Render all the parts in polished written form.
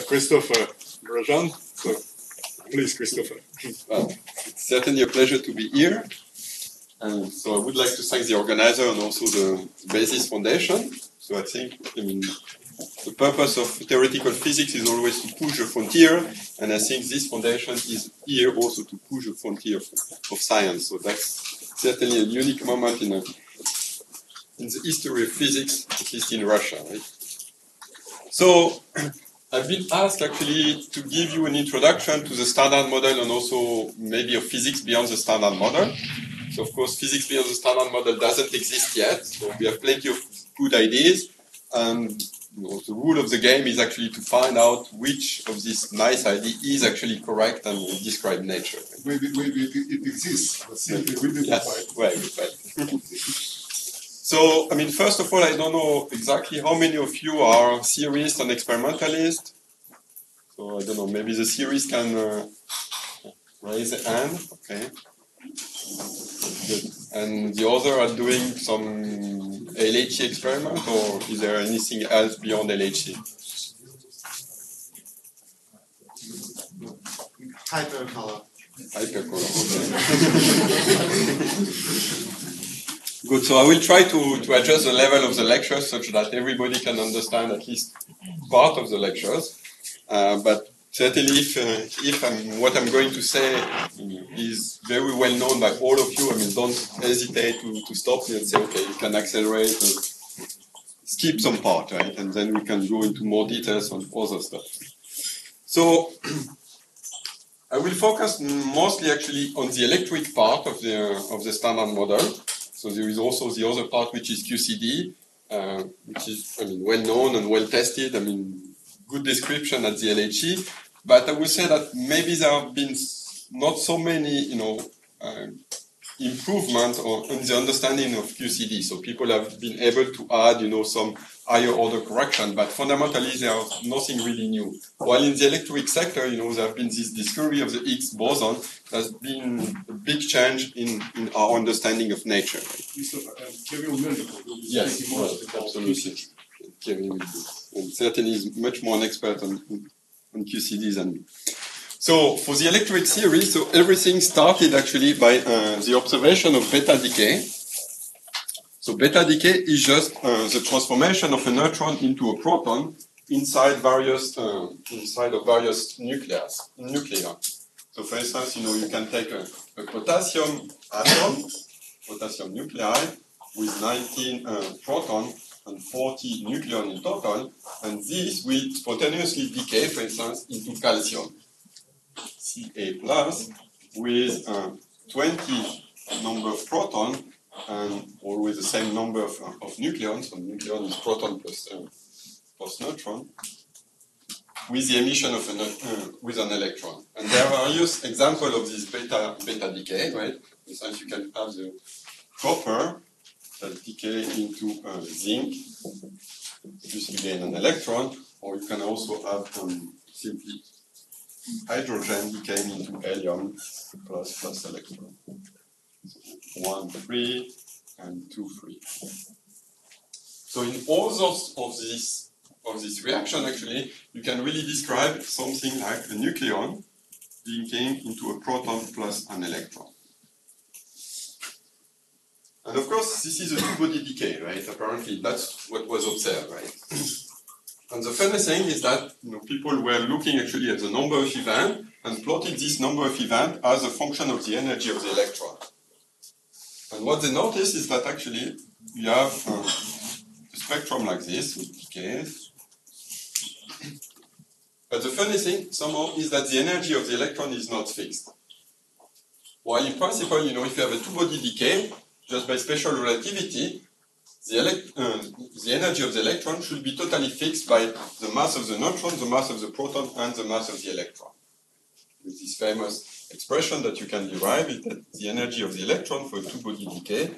Christopher Grosjean. So, please, Christopher. Well, it's certainly a pleasure to be here. And so I would like to thank the organizer and also the BASIS Foundation. So I think, the purpose of theoretical physics is always to push the frontier, and I think this foundation is here also to push the frontier of science. So that's certainly a unique moment in the history of physics, at least in Russia, right? So I've been asked actually to give you an introduction to the Standard Model and also maybe of physics beyond the Standard Model. So of course, physics beyond the Standard Model doesn't exist yet. So we have plenty of good ideas, and the rule of the game is actually to find out which of these nice ideas is actually correct and will describe nature. It exists, but simply we didn't find it. So, I mean, first of all, I don't know exactly how many of you are theorists and experimentalists. So, I don't know, maybe the theorists can raise a hand. Okay. Good. And the other are doing some LHC experiment, or is there anything else beyond LHC? Hypercolor. Hypercolor, okay. Good, so I will try to adjust the level of the lectures such that everybody can understand at least part of the lectures. But certainly if what I'm going to say is very well known by all of you, I mean, don't hesitate to stop me and say, okay, you can accelerate and skip some part, right? And then we can go into more details on other stuff. So I will focus mostly actually on the electric part of the Standard Model. So there is also the other part, which is QCD, which is, I mean, well known and well tested. I mean, good description at the LHC. But I would say that maybe there have been not so many, improvement in the understanding of QCD. So people have been able to add, some higher order correction, but fundamentally there's nothing really new. While in the electric sector, there have been this discovery of the Higgs boson. There's been a big change in our understanding of nature. Yes, absolutely. Kevin will do. And certainly is much more an expert on QCDs than me. So for the electric theory, so everything started actually by the observation of beta decay. So beta decay is just the transformation of a neutron into a proton inside of various nuclei. So for instance, you can take a potassium atom, potassium nuclei, with 19 protons and 40 nucleon in total, and this will spontaneously decay, for instance, into calcium, Ca plus, with 20 number of protons and always the same number of nucleons. So nucleon is proton plus neutron, with the emission of with an electron. And there are various examples of this beta decay, right? For instance, you can have the copper that decay into zinc, just you gain an electron, or you can also have simply hydrogen decaying into helium plus electron. So 1, 3, and 2, 3. So in all of this reaction, actually, you can really describe something like a nucleon decaying into a proton plus an electron. And of course, this is a two-body decay, right? Apparently, that's what was observed, right? And the funny thing is that people were looking actually at the number of events and plotted this number of events as a function of the energy of the electron. And what they noticed is that actually you have a spectrum like this with decays. But the funny thing somehow is that the energy of the electron is not fixed. While in principle, if you have a two-body decay, just by special relativity, the energy of the electron should be totally fixed by the mass of the neutron, the mass of the proton, and the mass of the electron. With this famous expression that you can derive is that the energy of the electron for a two-body decay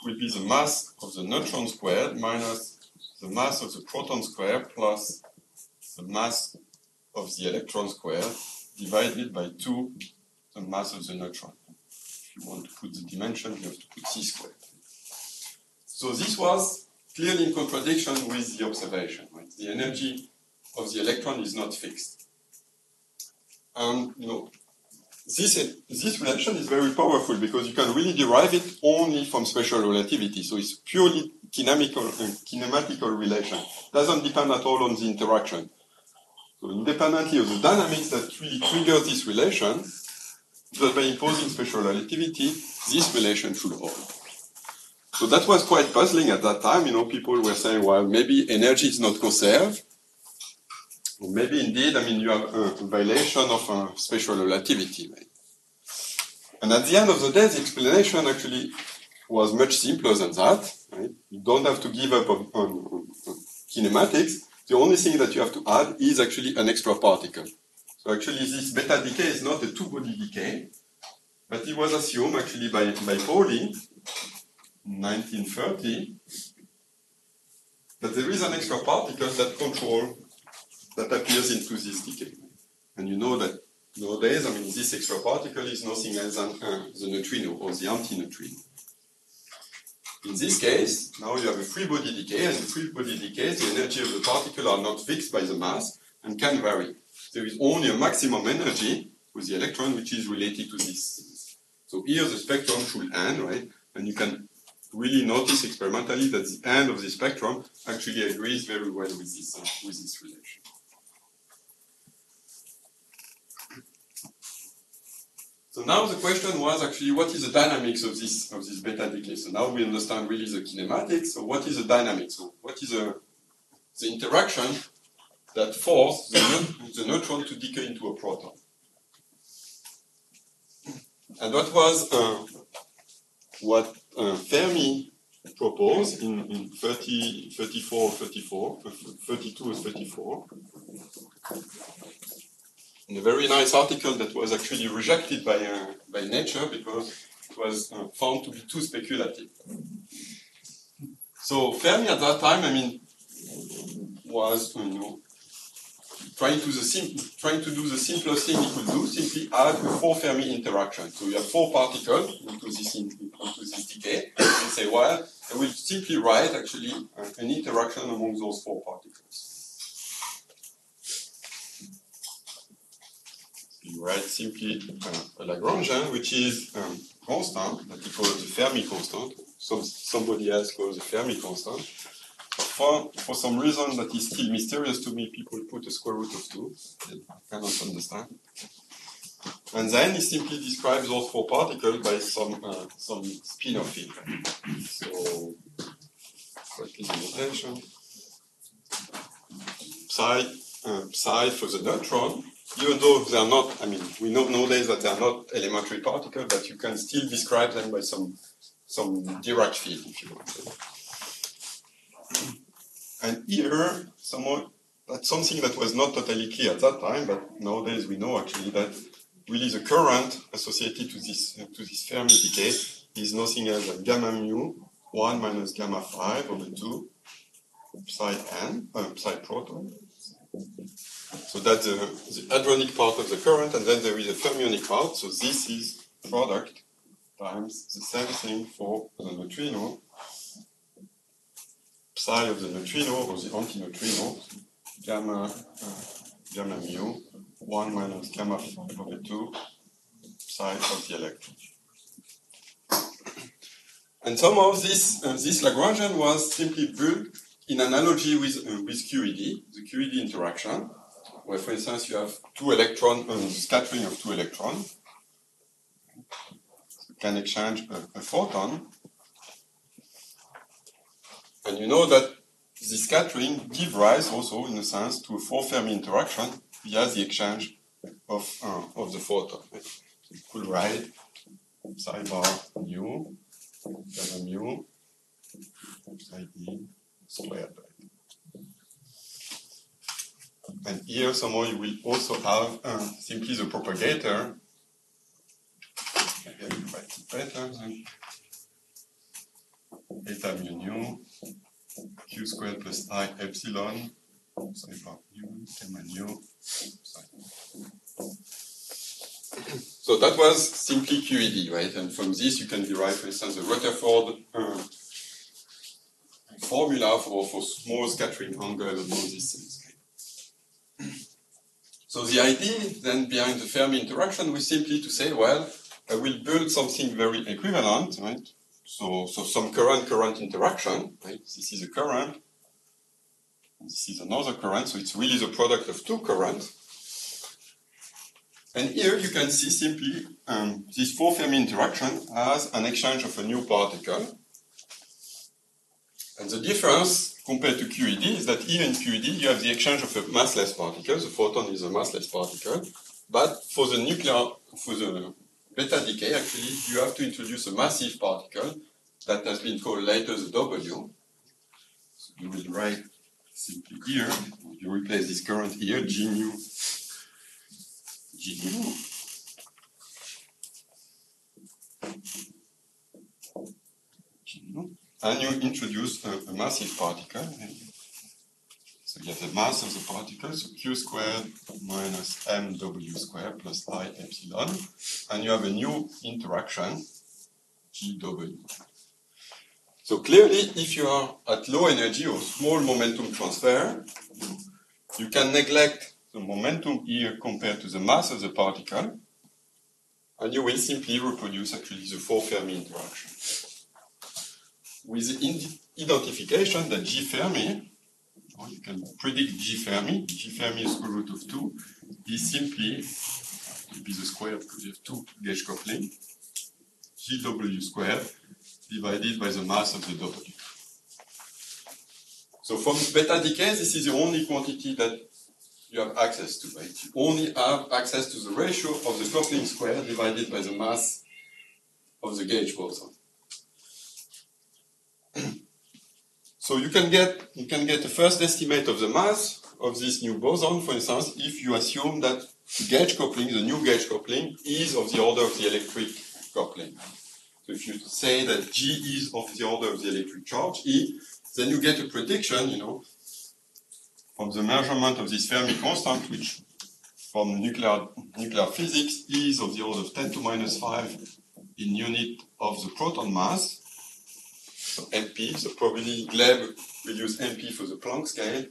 will be the mass of the neutron squared minus the mass of the proton squared plus the mass of the electron squared divided by 2 the mass of the neutron. If you want to put the dimension, you have to put c squared. So this was clearly in contradiction with the observation. Right? The energy of the electron is not fixed. And this relation is very powerful because you can really derive it only from special relativity. So it's purely kinematical relation. It doesn't depend at all on the interaction. So independently of the dynamics that really trigger this relation, just by imposing special relativity, this relation should hold. So that was quite puzzling at that time. People were saying, well, maybe energy is not conserved. Or maybe indeed, you have a violation of special relativity. Right? And at the end of the day, the explanation actually was much simpler than that. Right? You don't have to give up on kinematics. The only thing that you have to add is actually an extra particle. So actually this beta decay is not a two-body decay, but it was assumed actually by Pauling in 1930 that there is an extra particle that appears into this decay. And you know that nowadays, this extra particle is nothing else than the neutrino or the antineutrino. In this case, now you have a free body decay, and in free body decay, the energy of the particle are not fixed by the mass and can vary. There is only a maximum energy with the electron which is related to this. So here the spectrum should end, right? And you can really notice experimentally that the end of the spectrum actually agrees very well with this relation. So now the question was actually what is the dynamics of this beta decay? So now we understand really the kinematics. So what is the dynamics? So what is the interaction that forces the neutron to decay into a proton? And that was what Fermi proposed in 32 or 34. In a very nice article that was actually rejected by Nature because it was found to be too speculative. So Fermi at that time, was trying to do the simplest thing he could do, simply add a 4 Fermi interaction. So you have 4 particles into this decay, and say, well, I will simply write actually an interaction among those 4 particles. You write simply a Lagrangian, which is constant, that he calls the Fermi constant. Somebody else calls the Fermi constant. For some reason that is still mysterious to me, people put a square root of 2. I cannot understand. And then he simply describes those 4 particles by some spin of it. So, what is the notation? Psi for the neutron. Even though they are not, we know nowadays that they are not elementary particles, but you can still describe them by some Dirac field, if you want. And here, that's something that was not totally clear at that time, but nowadays we know actually that really the current associated to this Fermi decay is nothing else than gamma mu 1 minus gamma 5 over 2 psi proton. So that's the hadronic part of the current, and then there is a fermionic part. So this is product times the same thing for the neutrino, psi of the neutrino or the antineutrino, gamma mu 1 minus gamma 5 over 2 psi of the electron. And somehow this Lagrangian was simply built in analogy with QED, the QED interaction, where, for instance, you have scattering of 2 electrons. You can exchange a photon. And you know that this scattering gives rise also, in a sense, to a 4 Fermi interaction via the exchange of the photon. So you could write psi bar mu, gamma mu, psi e squared. And here somehow you will also have simply the propagator. Maybe I will write it better. Eta mu nu q squared plus I epsilon psi bar mu gamma nu psi. So that was simply QED, right? And from this you can derive, for instance, the Rutherford formula for small scattering angle and all these things. So the idea then behind the Fermi interaction was simply to say, well, I will build something very equivalent, right? So some current interaction, right? This is a current, this is another current, so it's really the product of two currents. And here you can see simply this four Fermi interaction as an exchange of a new particle. And the difference compared to QED is that here in QED you have the exchange of a massless particle, the photon is a massless particle, but for the beta decay actually you have to introduce a massive particle that has been called later the W. So you will write simply here, you replace this current here, G nu. And you introduce a massive particle. So you have the mass of the particle, so q squared minus mw squared plus I epsilon. And you have a new interaction, GW. So clearly, if you are at low energy or small momentum transfer, you can neglect the momentum here compared to the mass of the particle, and you will simply reproduce actually the four Fermi interaction. With the identification that G Fermi, or you can predict G Fermi is square root of 2, is simply, it will be the square because you have two gauge coupling, GW squared divided by the mass of the W. So from beta decay, this is the only quantity that you have access to, right? You only have access to the ratio of the coupling square divided by the mass of the gauge boson. So you can get a first estimate of the mass of this new boson, for instance, if you assume that gauge coupling, the new gauge coupling, is of the order of the electric coupling. So if you say that G is of the order of the electric charge, E, then you get a prediction, from the measurement of this Fermi constant, which from nuclear physics is of the order of 10 to minus 5 in unit of the proton mass. So MP, so probably Gleb will use MP for the Planck scale.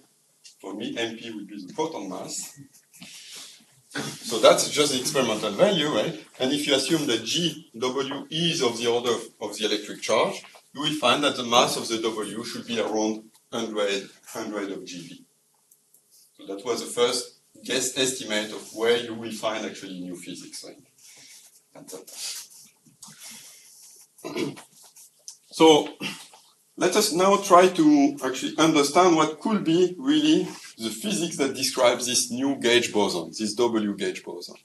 For me, MP would be the proton mass. So that's just the experimental value, right? And if you assume that GW is of the order of the electric charge, you will find that the mass of the W should be around 100 of GeV. So that was the first guess estimate of where you will find actually new physics, right? So let us now try to actually understand what could be really the physics that describes this new gauge boson, this W gauge boson.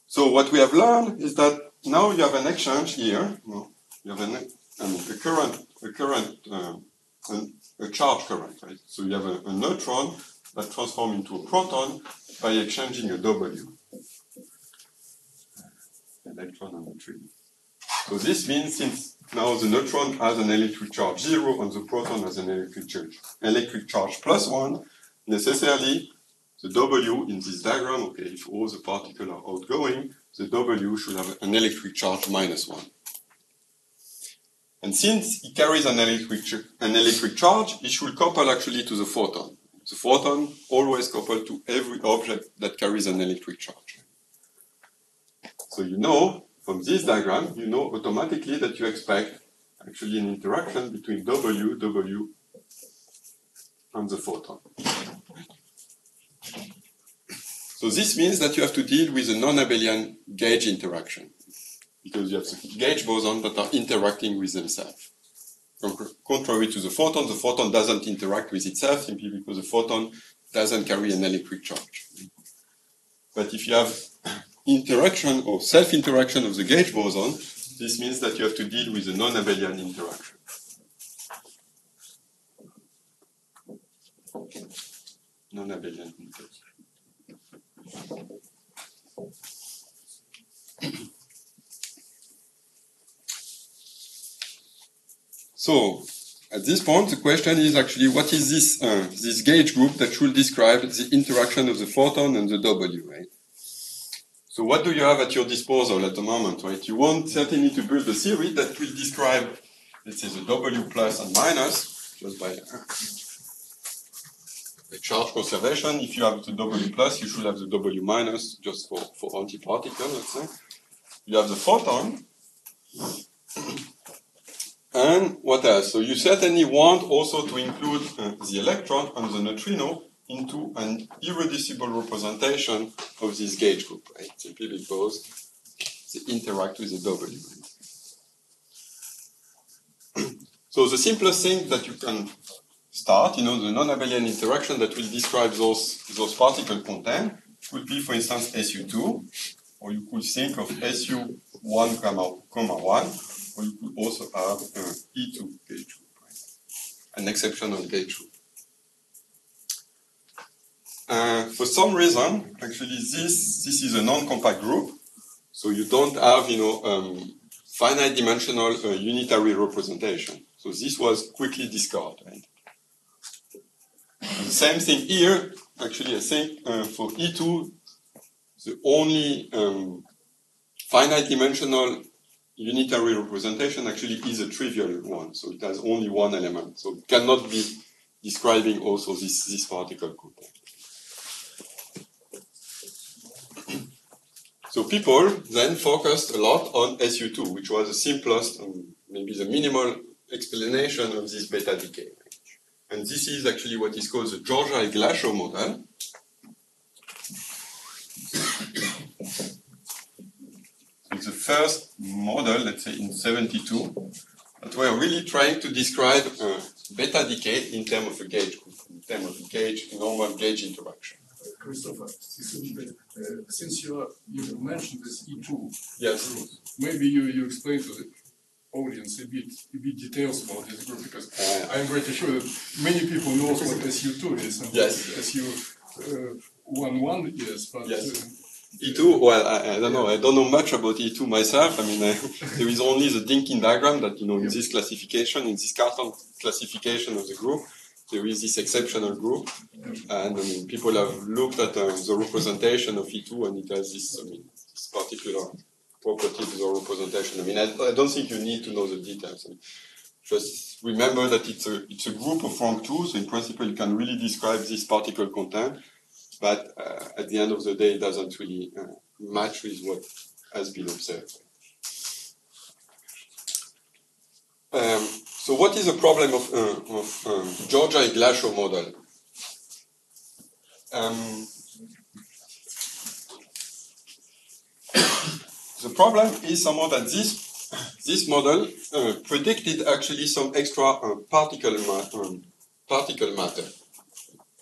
So what we have learned is that now you have an exchange here. You have a charge current, right? So you have a neutron that transforms into a proton by exchanging a W. Electron and neutrino. So this means since now the neutron has an electric charge 0 and the proton has an electric charge plus 1, necessarily the W in this diagram, okay, if all the particles are outgoing, the W should have an electric charge minus 1. And since it carries an electric charge, it should couple actually to the photon. The photon always coupled to every object that carries an electric charge. So you know, from this diagram, you know automatically that you expect actually an interaction between W, and the photon. So this means that you have to deal with a non-abelian gauge interaction, because you have the gauge bosons that are interacting with themselves. Contrary to the photon doesn't interact with itself simply because the photon doesn't carry an electric charge. But if you have interaction or self-interaction of the gauge boson, this means that you have to deal with a non-abelian interaction. Non-abelian interaction. So, at this point, the question is actually, what is this gauge group that should describe the interaction of the photon and the W, right? So what do you have at your disposal at the moment, right? You want certainly to build a theory that will describe, let's say, the W plus and minus, just by charge conservation. If you have the W plus, you should have the W minus just for antiparticle, let's say. You have the photon. And what else? So you certainly want also to include the electron and the neutrino into an irreducible representation of this gauge group, right? Simply because they interact with the W. So the simplest thing that you can start, the non-abelian interaction that will describe those particle content could be, for instance, SU2, or you could think of SU1, comma 1, or you could also have E2 gauge group, right? An exceptional gauge group. For some reason, actually, this is a non-compact group, so you don't have, finite dimensional unitary representation. So this was quickly discarded, right? And the same thing here. Actually, I think for E2, the only finite dimensional unitary representation actually is a trivial one. So it has only one element. So it cannot be describing also this particle group. So people then focused a lot on SU2, which was the simplest and maybe the minimal explanation of this beta decay. And this is actually what is called the Georgi-Glashow model. It's the first model, let's say in 72, that were really trying to describe beta decay in terms of a gauge group, in terms of a normal gauge interaction. Christopher, since you mentioned this E2, yes, maybe you explain to the audience a bit details about this group, because I'm pretty sure that many people know what SU2 is and yes. what SU11 is, but yes. E2, well, I don't know. I don't know much about E2 myself. I mean, there is only the Dynkin diagram that, in this classification, in this Cartan classification of the group, there is this exceptional group. And I mean, people have looked at the representation of E2, and it has this particular property to the representation. I mean, I don't think you need to know the details. I mean, just remember that it's a group of rank 2, so in principle you can really describe this particle content, but at the end of the day it doesn't really match with what has been observed. So what is the problem of Georgi-Glashow model? The problem is somehow that this model predicted actually some extra particle matter.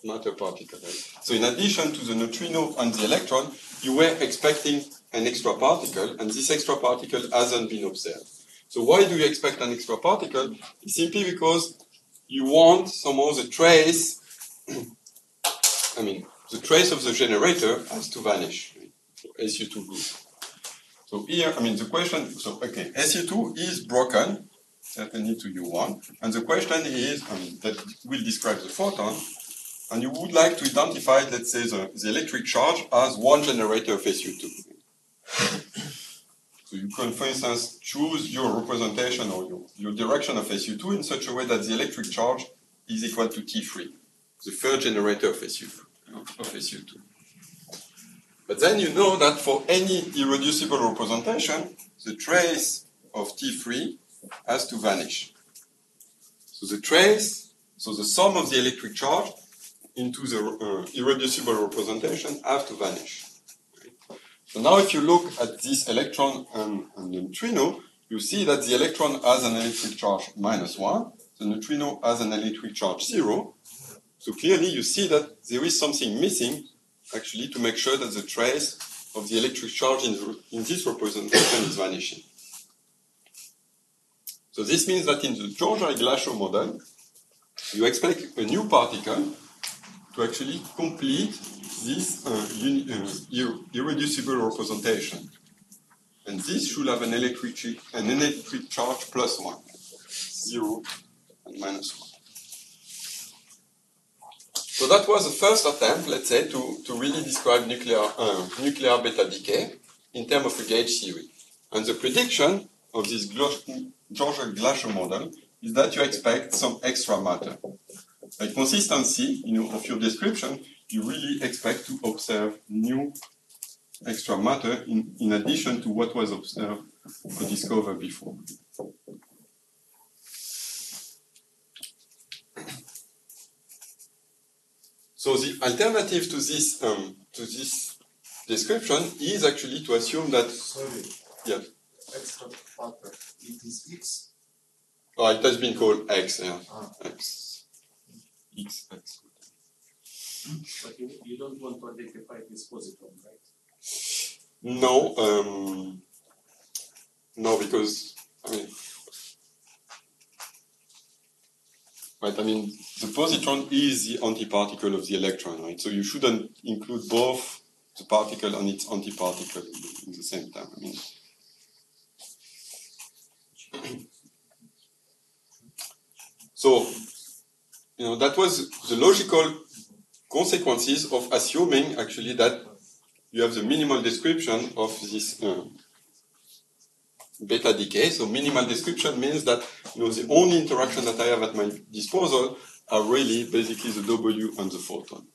Right? So in addition to the neutrino and the electron, you were expecting an extra particle, and this extra particle hasn't been observed. So why do you expect an extra particle? It's simply because you want somehow the trace, the trace of the generator has to vanish, right? So SU2 group. So here, the question, SU2 is broken, certainly to U1, and the question is, that will describe the photon, and you would like to identify, let's say, the electric charge as one generator of SU2. So you can, for instance, choose your representation or your direction of SU2 in such a way that the electric charge is equal to T3, the third generator of SU2. But then you know that for any irreducible representation, the trace of T3 has to vanish. So the sum of the electric charge into the irreducible representation have to vanish. So now if you look at this electron and the neutrino, you see that the electron has an electric charge -1, the neutrino has an electric charge 0. So clearly you see that there is something missing actually to make sure that the trace of the electric charge in this representation is vanishing. So this means that in the Georgi-Glashow model, you expect a new particle to actually complete this irreducible representation. And this should have an electric charge +1, 0 and -1. So that was the first attempt, let's say, to really describe nuclear beta decay in terms of a gauge theory. And the prediction of this Georgi-Glashow model is that you expect some extra matter. by consistency, of your description, you really expect to observe new extra matter in addition to what was observed or discovered before. So the alternative to this description is actually to assume that. Sorry. Yeah. Extra matter. It is X. Oh, it has been called X. Yeah. X. X. But you don't want to identify this positron, right? No. No, because the positron is the antiparticle of the electron, right? So you shouldn't include both the particle and its antiparticle in the same time. So, that was the logical consequences of assuming actually that you have the minimal description of this beta decay. So minimal description means that the only interaction that I have at my disposal are really basically the W and the photon.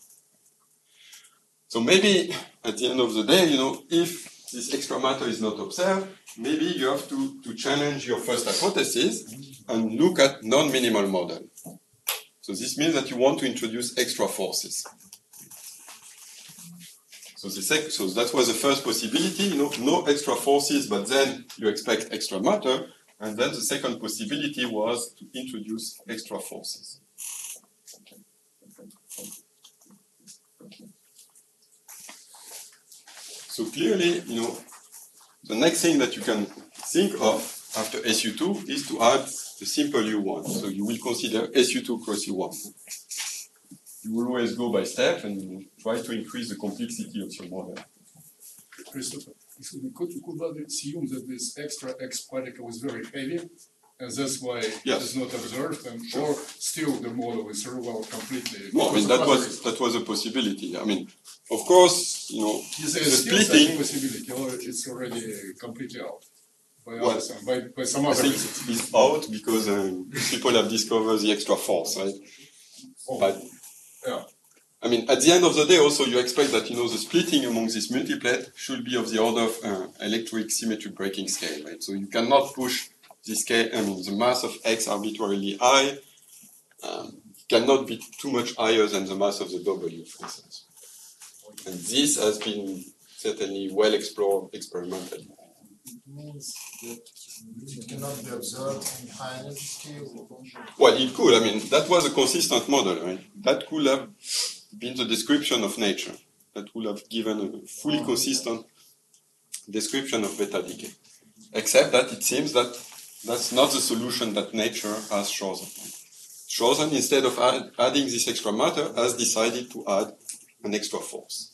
So maybe at the end of the day, if this extra matter is not observed, maybe you have to challenge your first hypothesis and look at non-minimal model. So this means that you want to introduce extra forces. So that was the first possibility, no extra forces, but then you expect extra matter. And then the second possibility was to introduce extra forces. So clearly, the next thing that you can think of after SU2 is to add the simple U1. So you will consider SU2 cross U1. You will always go by step and try to increase the complexity of your model. Christopher, could assume that this extra X particle is very heavy, and that's why it is not observed, and or still the model is well completely. No, that was a possibility. Of course, is there the still splitting such a possibility, or it's already completely out by some other reasons? It's out because people have discovered the extra force, right? Oh. But yeah. at the end of the day, also you expect that the splitting among this multiplet should be of the order of electric symmetric breaking scale, right? So you cannot push this scale. The mass of X arbitrarily high cannot be too much higher than the mass of the W, for instance. And this has been certainly well explored experimentally. It means that it cannot be observed in high energy scale. Well, it could. That was a consistent model, right? That could have been the description of nature. That would have given a fully consistent description of beta decay. Except that it seems that that's not the solution that nature has chosen. Chosen, instead of adding this extra matter, has decided to add an extra force.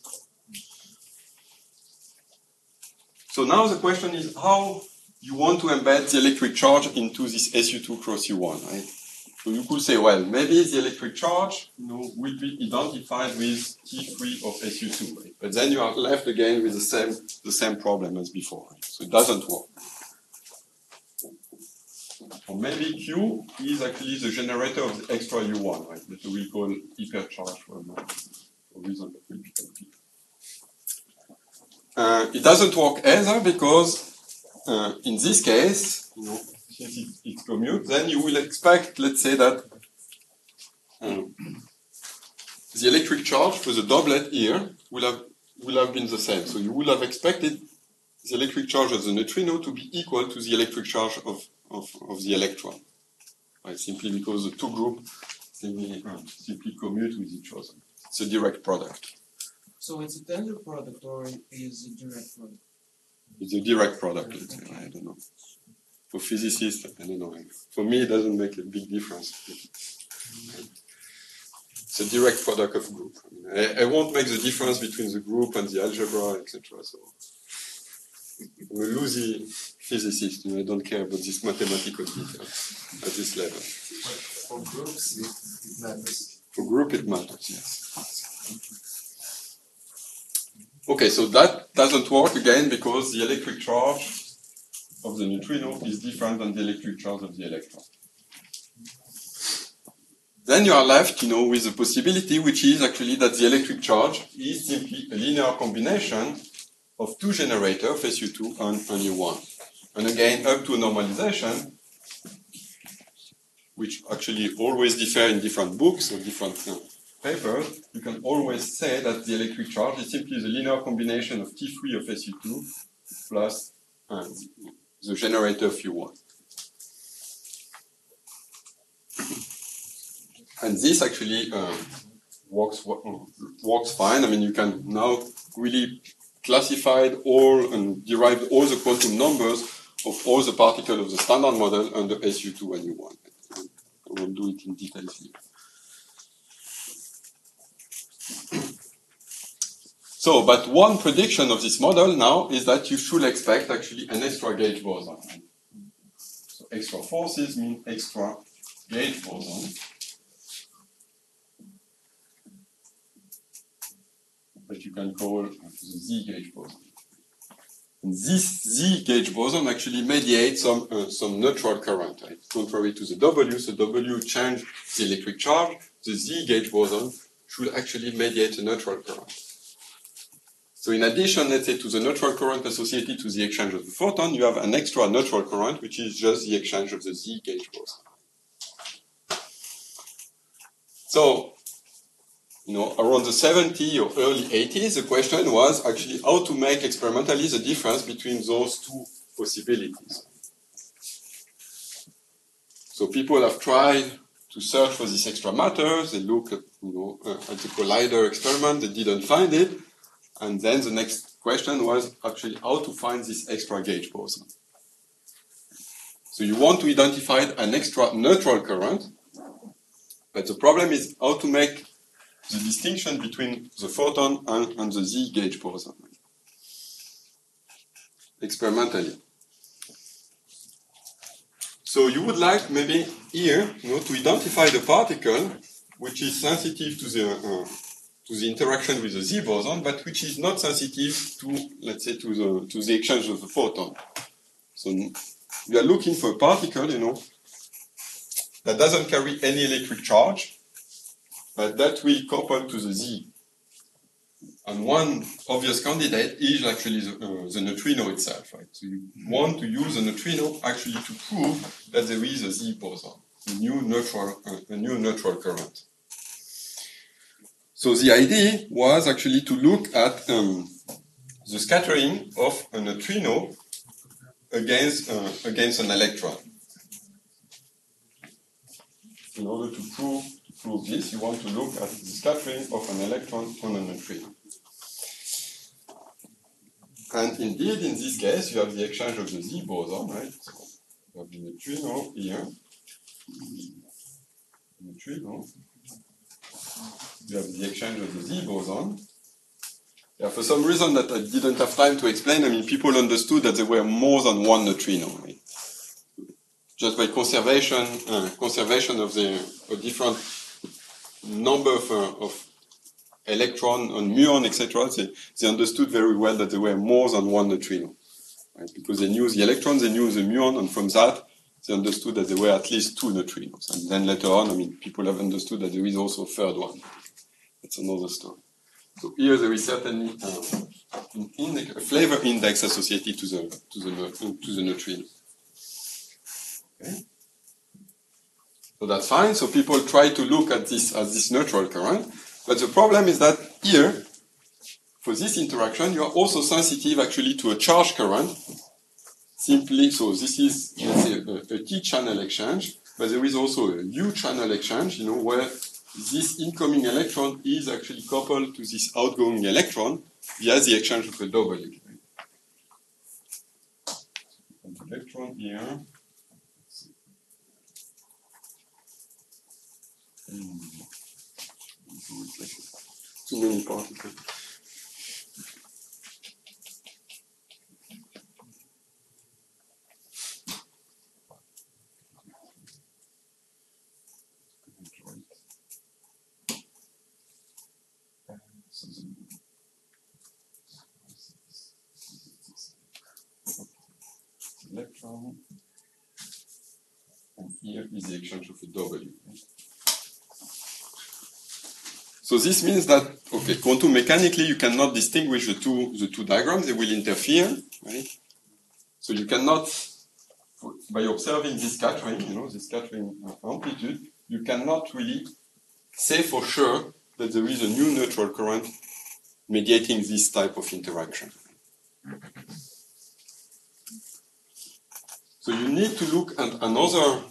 So now the question is how you want to embed the electric charge into this SU2 cross U1, right? So you could say, well, maybe the electric charge will be identified with T3 of SU2, right? But then you are left again with the same problem as before, right? So it doesn't work. Or maybe Q is actually the generator of the extra U1, right? That we call hypercharge for a reason that will become clear. It doesn't work either because in this case, since it's commute, then you will expect, let's say that the electric charge for the doublet here will have been the same. So you would have expected the electric charge of the neutrino to be equal to the electric charge of the electron, right? Simply because the two groups simply commute with each other. It's a direct product. So it's a tangent product or is it a direct product? It's a direct product, let's say. I don't know. For physicists, I don't know. For me, it doesn't make a big difference. It's a direct product of group. I won't make the difference between the group and the algebra, etc. So I'm a loosey physicist. I don't care about this mathematical detail at this level. But for groups, it matters. For group, it matters, yes. Okay, so that doesn't work again because the electric charge of the neutrino is different than the electric charge of the electron. then you are left, with the possibility, which is actually that the electric charge is simply a linear combination of two generators, of SU2 and U1. And again, up to a normalization, which actually always differ in different books or different papers, you can always say that the electric charge is simply the linear combination of T3 of SU2 plus the generator of U1. And this actually works fine. I mean, you can now really classify all and derive all the quantum numbers of all the particles of the standard model under SU2 and U1. I won't do it in detail here. So, but one prediction of this model now is that you should expect actually an extra gauge boson. So extra forces mean extra gauge boson. That you can call the Z gauge boson. And this Z gauge boson actually mediates some neutral current, right? Contrary to the W, so W changes the electric charge. The Z gauge boson should actually mediate a neutral current. So in addition, let's say, to the neutral current associated to the exchange of the photon, you have an extra neutral current, which is just the exchange of the Z gauge boson. So, around the 70s or early 80s, the question was actually how to make experimentally the difference between those two possibilities. So people have tried to search for this extra matter. They look at, at the collider experiment. They didn't find it. And then the next question was actually how to find this extra gauge boson. So you want to identify an extra neutral current, but the problem is how to make the distinction between the photon and the Z gauge boson experimentally. So you would like maybe here, to identify the particle which is sensitive to the interaction with the Z boson, but which is not sensitive to, let's say, to the exchange of the photon. So we are looking for a particle, that doesn't carry any electric charge, but that will couple to the Z. And one obvious candidate is actually the neutrino itself, right? So you want to use a neutrino actually to prove that there is a Z boson, a new neutral current. So the idea was actually to look at the scattering of a neutrino against an electron. In order to prove this, you want to look at the scattering of an electron on a neutrino. And indeed, in this case, you have the exchange of the Z boson, right? So you have the neutrino here. Neutrino. You have the exchange of the Z boson. Yeah, for some reason that I didn't have time to explain, people understood that there were more than one neutrino, right? Just by conservation of a different number of electron and muon, etc., they understood very well that there were more than one neutrino, right? Because they knew the electron, they knew the muon, and from that they understood that there were at least two neutrinos. And then later on, people have understood that there is also a third one. That's another story. So here there is certainly a flavor index associated to the neutrino. Okay. So that's fine. So people try to look at this as this neutral current, but the problem is that here, for this interaction, you are also sensitive actually to a charge current. Simply, so this is, let's say, a T-channel exchange, but there is also a U-channel exchange, where this incoming electron is actually coupled to this outgoing electron via the exchange of a W. Electron here. Too many particles. Electron, and here is the exchange of a W. So this means that, okay, quantum mechanically you cannot distinguish the two diagrams, they will interfere, right? So you cannot, by observing this scattering, this scattering amplitude, you cannot really say for sure that there is a new neutral current mediating this type of interaction. So you need to look at another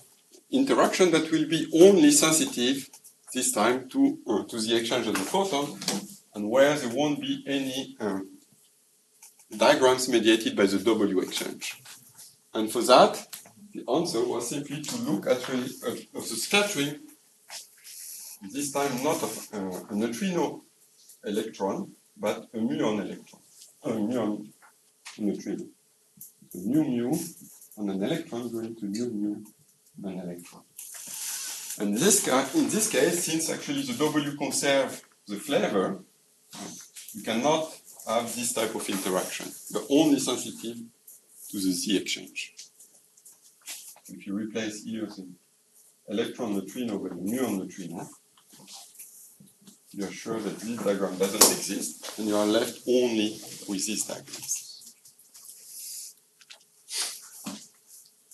interaction that will be only sensitive this time to the exchange of the photon, and where there won't be any diagrams mediated by the W exchange. And for that, the answer was simply to look at of the scattering, this time not of a neutrino electron, but a muon electron, a muon neutrino. So mu on an electron going to mu an electron. And in this case, since actually the W conserves the flavor, you cannot have this type of interaction. They're only sensitive to the Z exchange. If you replace here the electron neutrino with a muon neutrino, you are sure that this diagram doesn't exist, and you are left only with these diagrams.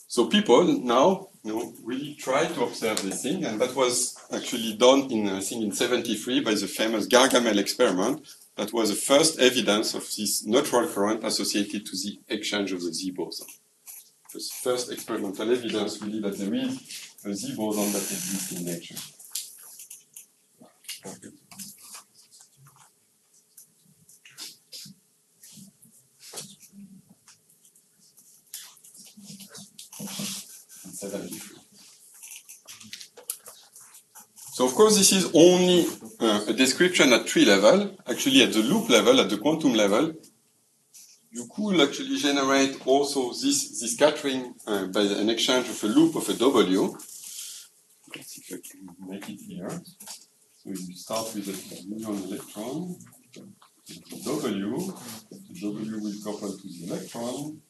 So people now really try to observe this thing, and that was actually done in, I think, in 1973 by the famous Gargamel experiment. That was the first evidence of this neutral current associated to the exchange of the Z boson. It was the first experimental evidence really that there is a Z boson that exists in nature. Okay. So of course this is only a description at tree level. Actually at the loop level, at the quantum level, you could actually generate also this scattering by an exchange of a loop of a W. Let's see if I can make it here. So you start with a muon electron, W. The W will couple to the electron.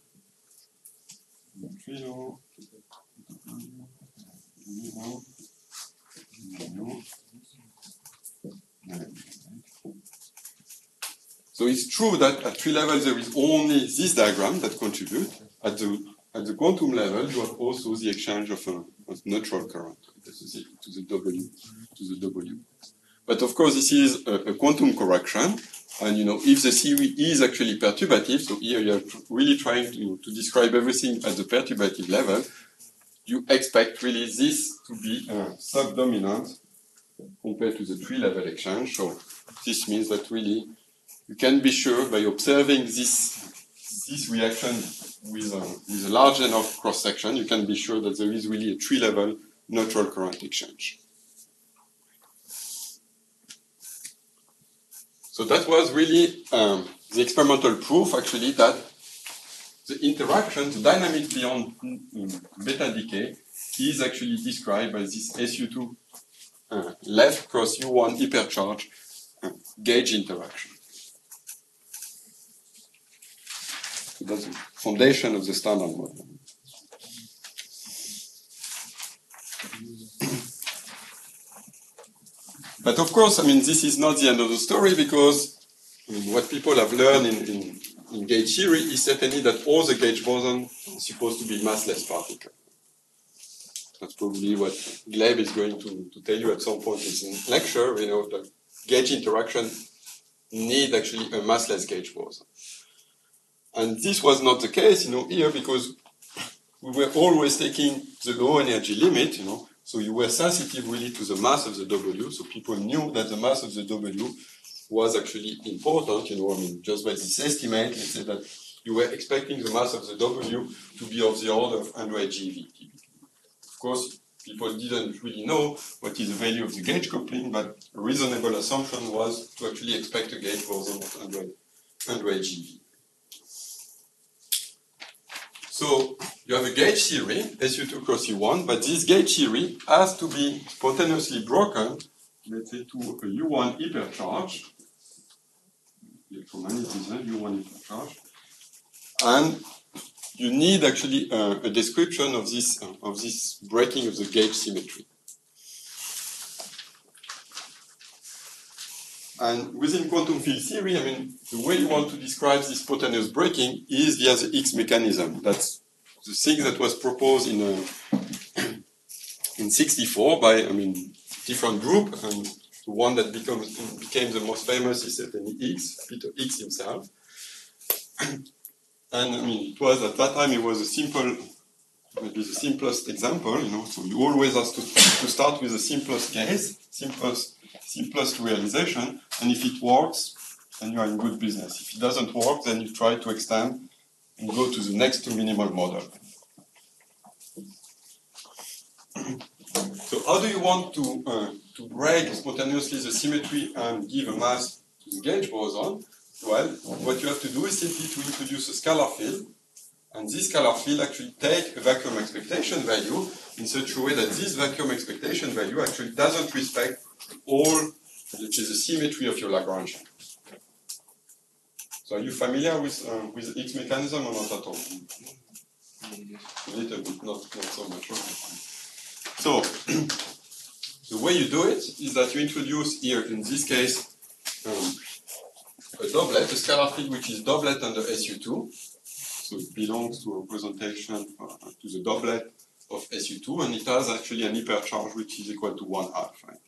Neutrino. So it's true that at tree level there is only this diagram that contributes. At the quantum level, you have also the exchange of neutral current associated to the W. But of course, this is a quantum correction, and if the theory is actually perturbative, so here you are really trying to describe everything at the perturbative level. You expect really this to be subdominant compared to the tree-level exchange. So this means that really you can be sure by observing this reaction with a large enough cross-section, you can be sure that there is really a tree-level neutral current exchange. So that was really the experimental proof, actually, that the interaction, the dynamics beyond beta decay, is actually described by this SU2 left cross U1 hypercharge gauge interaction. So that's the foundation of the standard model. But of course, this is not the end of the story, because what people have learned in gauge theory is certainly that all the gauge bosons are supposed to be massless particles. That's probably what Gleb is going to tell you at some point in his lecture. The gauge interaction need actually a massless gauge boson. And this was not the case, here, because we were always taking the low energy limit, so you were sensitive really to the mass of the W, so people knew that the mass of the W was actually important, just by this estimate, let's say that you were expecting the mass of the W to be of the order of 100 GeV. Of course, people didn't really know what is the value of the gauge coupling, but a reasonable assumption was to actually expect a gauge boson of 100 GeV. So you have a gauge theory, SU2 cross U1, but this gauge theory has to be spontaneously broken, let's say, to a U1 hypercharge, electromagnetism, U1 hypercharge, and you need actually a description of this breaking of the gauge symmetry. And within quantum field theory, I mean, the way you want to describe this spontaneous breaking is via the Higgs mechanism. That's the thing that was proposed in '64 by, I mean, different group, and the one that became the most famous is certainly Higgs, Peter Higgs himself. And I mean, it was at that time it was a simple, maybe the simplest example, you know. So you always have to start with the simplest case, simplest realization, and if it works, then you are in good business. If it doesn't work, then you try to extend and go to the next to minimal model. So how do you want to break spontaneously the symmetry and give a mass to the gauge boson? Well, what you have to do is simply to introduce a scalar field, and this scalar field actually take a vacuum expectation value in such a way that this vacuum expectation value actually doesn't respect all, which is the symmetry of your Lagrangian. So are you familiar with the Higgs mechanism or not at all? A little bit, not so much. So the way you do it is that you introduce here, in this case, a doublet, a scalar field which is doublet under SU2. So it belongs to a representation to the doublet of SU2, and it has actually an hypercharge which is equal to 1/2. Right?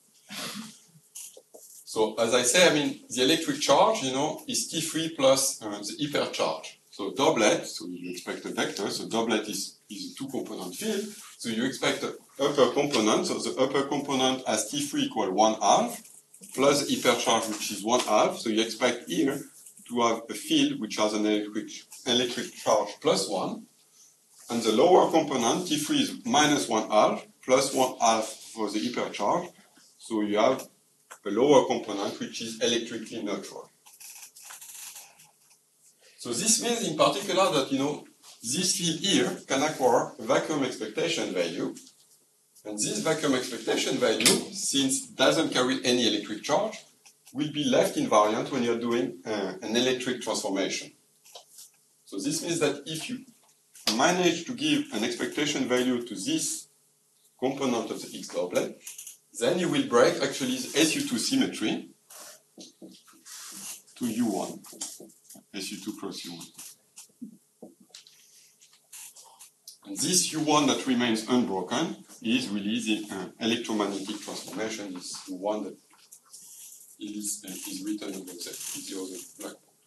So as I say, I mean, the electric charge, you know, is T3 plus the hypercharge. So doublet, so you expect a vector, so doublet is a two-component field, so you expect the upper component, so the upper component has T3 equal 1/2, plus the hypercharge which is 1/2, so you expect here to have a field which has an electric charge plus 1, and the lower component, T3 is minus 1/2, plus 1/2 for the hypercharge, so you have a lower component which is electrically neutral. So this means in particular that, you know, this field here can acquire a vacuum expectation value, and this vacuum expectation value, since it doesn't carry any electric charge, will be left invariant when you're doing an electric transformation. So this means that if you manage to give an expectation value to this component of the Higgs doublet, then you will break actually the SU2 symmetry to U1, SU2 cross U1. And this U1 that remains unbroken is really the electromagnetic transformation, is the one that is written in the other black box.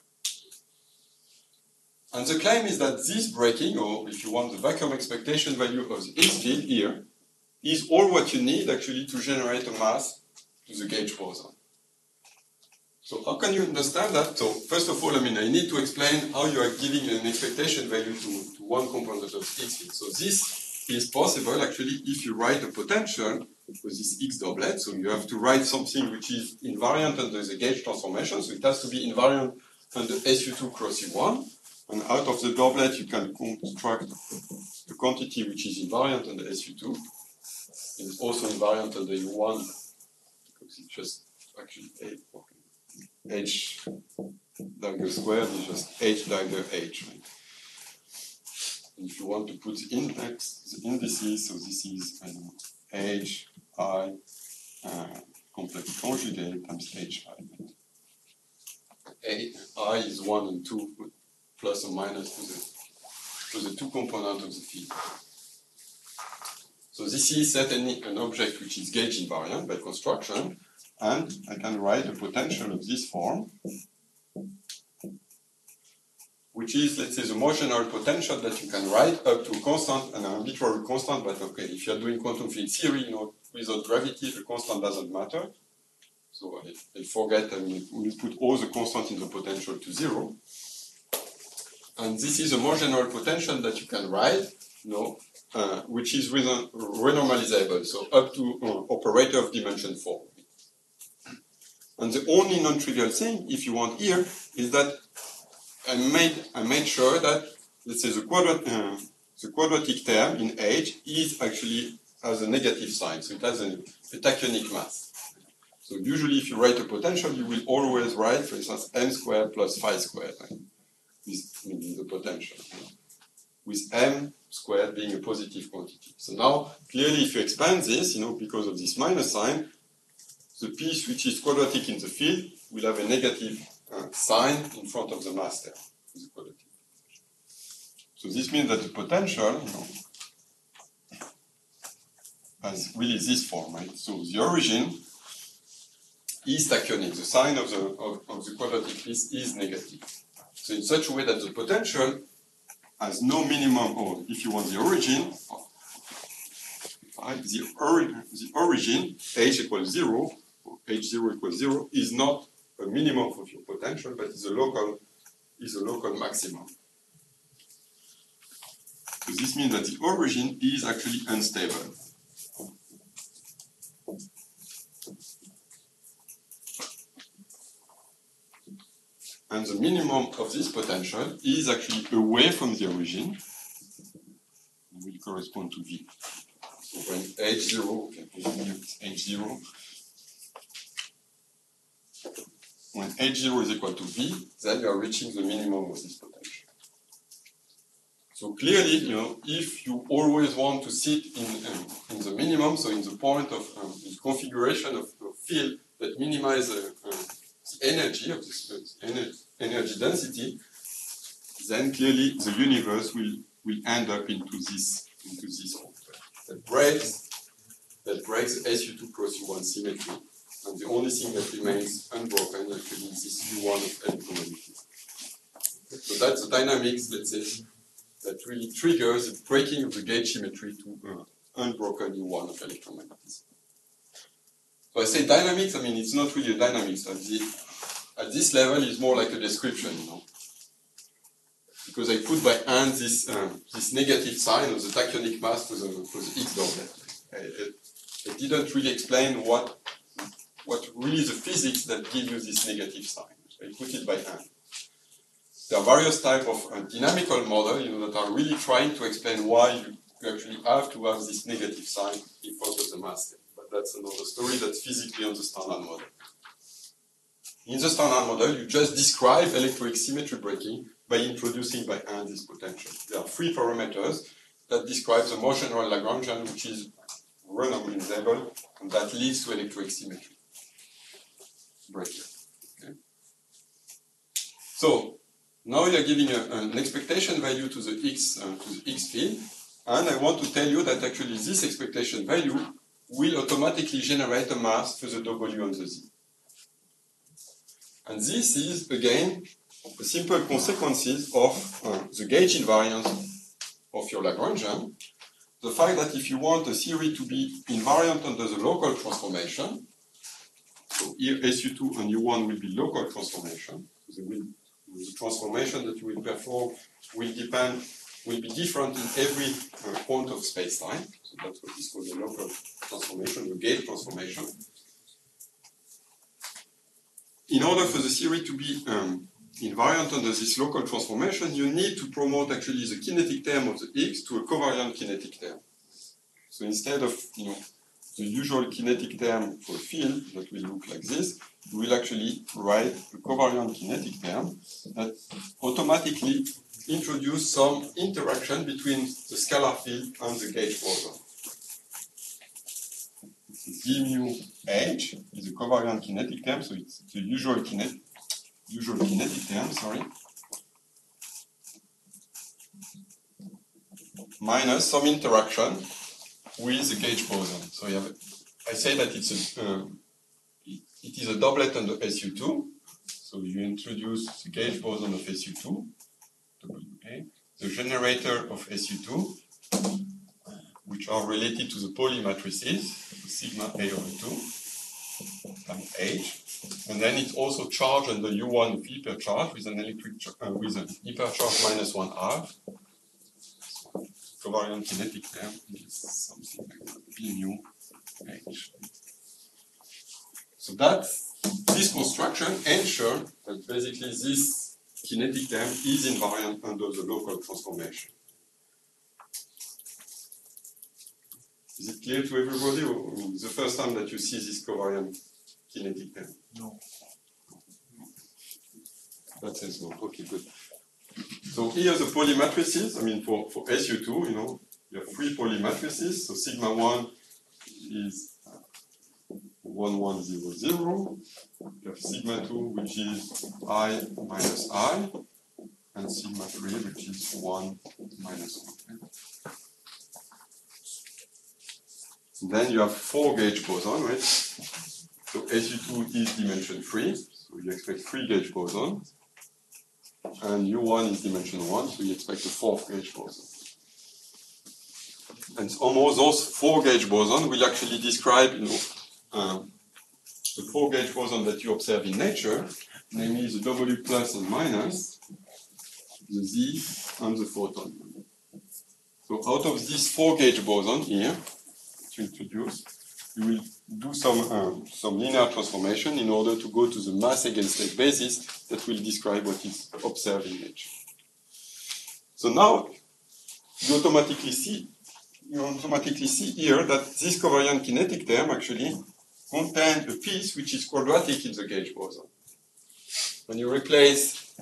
And the claim is that this breaking, or if you want the vacuum expectation value of the Higgs field here, is all what you need actually to generate a mass to the gauge boson. So how can you understand that? So first of all, I mean, I need to explain how you are giving an expectation value to one component of the Higgs field. So this is possible actually if you write a potential for this Higgs doublet. So you have to write something which is invariant under the gauge transformation. So it has to be invariant under SU2 cross U1. And out of the doublet, you can construct a quantity which is invariant under SU2. It's also invariant under U1 because it's just actually H dagger squared is just H dagger H. Right? And if you want to put the indices, so this is H I complex conjugate times H I. Right? I is 1 and 2 plus or minus to the two components of the field. So this is certainly an object which is gauge invariant by construction, and I can write a potential of this form, which is, let's say, the motional potential that you can write up to a constant, an arbitrary constant, but okay, if you're doing quantum field theory, you know, without gravity, the constant doesn't matter. So I forget, I mean, we'll put all the constants in the potential to 0. And this is a motional potential that you can write, you know, which is renormalizable, so up to operator of dimension 4. And the only non-trivial thing, if you want here, is that I made sure that, let's say, the quadratic term in H is actually has a negative sign, so it has a tachyonic mass. So usually, if you write a potential, you will always write, for instance, m squared plus phi squared, right? With the potential, with m squared being a positive quantity. So now, clearly, if you expand this, you know, because of this minus sign, the piece which is quadratic in the field will have a negative sign in front of the mass term. So this means that the potential, has really this form, right? So the origin is tachyonic. The sign of the quadratic list is negative. So in such a way that the potential has no minimum, or if you want the origin, the origin, h equals 0, or h0 equals 0, is not a minimum of your potential, but is a local maximum. So this means that the origin is actually unstable. And the minimum of this potential is actually away from the origin, and will correspond to V. So when H0, okay, H0, when H0 is equal to V, then you are reaching the minimum of this potential. So clearly, if you always want to sit in the minimum, so in the point of the configuration of field that minimizes the energy of this energy density, then clearly the universe will end up into this form that breaks the SU2 cross U1 symmetry, and the only thing that remains unbroken actually is this U1 of electromagnetism. So that's the dynamics, let's say, that really triggers the breaking of the gauge symmetry to unbroken U1 of electromagnetism. So I say dynamics, I mean it's not really a dynamics. At this level, it's more like a description, because I put by hand this negative sign of the tachyonic mass for the X doublet. I didn't really explain what really is the physics that give you this negative sign. I put it by hand. There are various types of dynamical models, that are really trying to explain why you actually have to have this negative sign in front of the mass term. But that's another story that's physically on the standard model. In the standard model, you just describe electroweak symmetry breaking by introducing by hand this potential. There are 3 parameters that describe the motional Lagrangian, which is renormalizable, and that leads to electroweak symmetry breaking. Okay. So now you're giving an expectation value to the X field, and I want to tell you that actually this expectation value will automatically generate a mass for the W and the Z. And this is, again, the simple consequences of the gauge invariance of your Lagrangian. The fact that if you want a theory to be invariant under the local transformation, so here SU2 and U1 will be local transformation. So the transformation that you will perform will be different in every point of space-time. So that's what is called the local transformation, the gauge transformation. In order for the theory to be invariant under this local transformation, you need to promote actually the kinetic term of the X to a covariant kinetic term. So instead of the usual kinetic term for a field that will look like this, you will actually write a covariant kinetic term that automatically introduces some interaction between the scalar field and the gauge boson. D mu H is a covariant kinetic term, so it's the usual kinetic term, minus some interaction with the gauge boson. So I say that it is a doublet under SU2. So you introduce the gauge boson of SU2, WA, the generator of SU2, which are related to the Pauli matrices, sigma A over 2 times H, and then it's also charged under U1 of hypercharge with an hypercharge minus 1/2. Covariant kinetic term is something like B mu H. So that this construction ensures that basically this kinetic term is invariant under the local transformation. Is it clear to everybody, or the first time that you see this covariant kinetic term? No. That says no. Okay, good. So here are the Pauli matrices. I mean, for SU2, you have 3 Pauli matrices. So sigma 1 is 1, 1, 0, 0. You have sigma 2, which is I minus I, and sigma 3, which is 1 minus 1. Then you have 4-gauge boson, right? So SU2 is dimension 3, so you expect 3-gauge boson. And U1 is dimension 1, so you expect a 4th-gauge boson. And almost those 4-gauge boson will actually describe, the 4-gauge boson that you observe in nature, namely the W plus and minus, the Z, and the photon. So out of this 4-gauge boson here, to introduce, you will do some linear transformation in order to go to the mass eigenstate basis that will describe what is observed in nature. So now you automatically see here that this covariant kinetic term actually contains a piece which is quadratic in the gauge boson. When you replace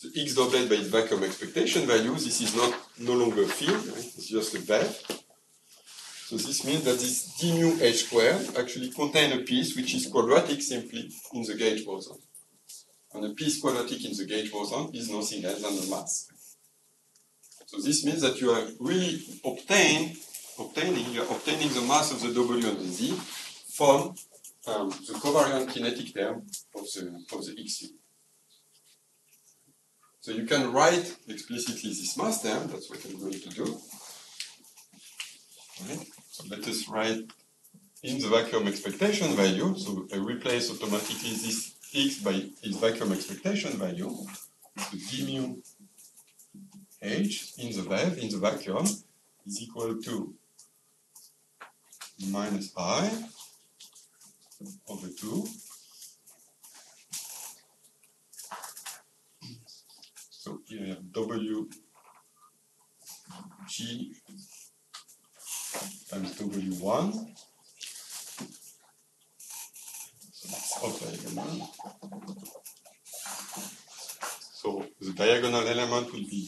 the X doublet by its vacuum expectation value, this is no longer a field, right? It's just a bed. So this means that this d mu h squared actually contains a piece which is quadratic simply in the gauge boson. And a piece quadratic in the gauge boson is nothing else than a mass. So this means that you are really obtaining the mass of the W and the Z from the covariant kinetic term of the XU. So you can write explicitly this mass term, that's what I'm going to do. Right. So let us write in the vacuum expectation value. So I replace automatically this X by its vacuum expectation value. So d mu H in the vacuum is equal to minus I over 2. So here I have W G times W1. So it's off diagonal. So the diagonal element will be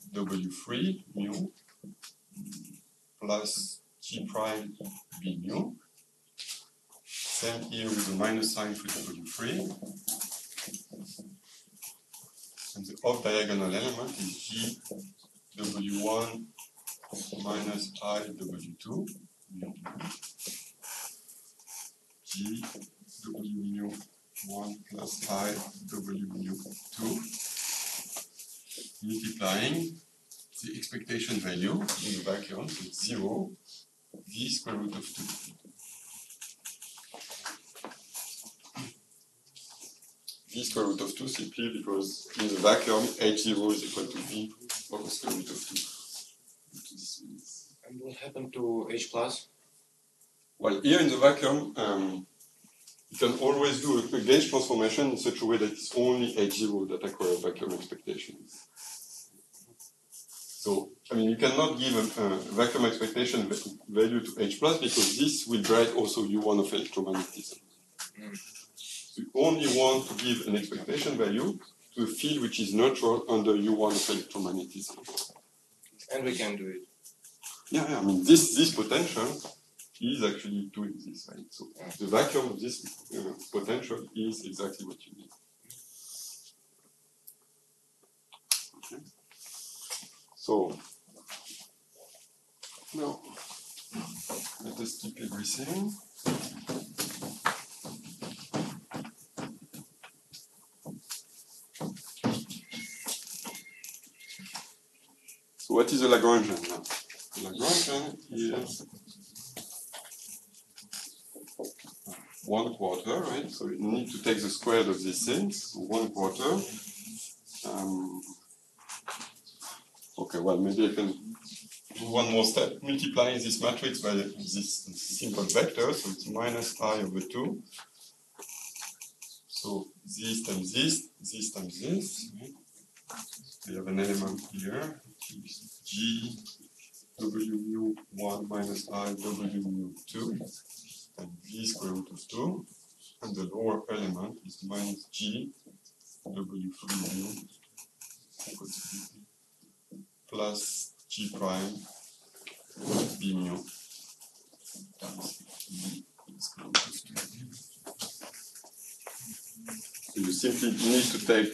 GW3 mu plus G prime B mu. Same here with the minus sign for W3. And the off diagonal element is GW1 minus IW2 mu GW mu 1 plus IW mu 2 multiplying the expectation value in the vacuum with 0 v square root of 2. V square root of 2 simply because in the vacuum H0 is equal to V over square root of 2. And what happened to H plus? Well, here in the vacuum, you can always do a gauge transformation in such a way that it's only H0 that acquires vacuum expectations. So, I mean, you cannot give a vacuum expectation value to H plus because this will write also U1 of electromagnetism. So you only want to give an expectation value to a field which is neutral under U1 of electromagnetism. And we can do it. Yeah, I mean, this potential is actually doing this, right? So the vacuum of this potential is exactly what you need. Okay. So now let us keep everything. So what is a Lagrangian now? The Lagrangian is 1/4, right? So you need to take the square of these things, 1/4. Okay, well, maybe I can do one more step, multiplying this matrix by this simple vector, so it's minus I over 2. So this times this times this. Right? We have an element here, which is G W mu 1 minus I W mu 2. And V square root of 2, and the lower element is minus G W3 mu plus G prime B mu times V So you simply need to take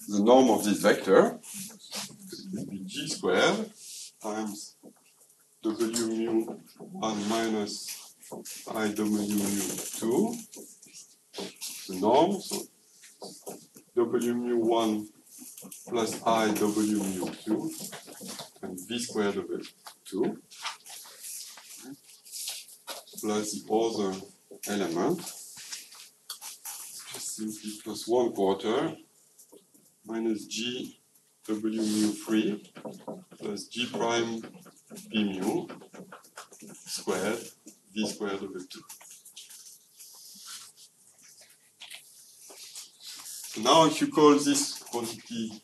the norm of this vector. It will be G squared times W mu 1 minus I W mu 2. The norm, so W mu 1 plus I W mu 2 and V squared over 2 plus the other element, just simply plus 1/4 minus G W mu 3 plus G prime B mu squared V squared over 2. So now if you call this quantity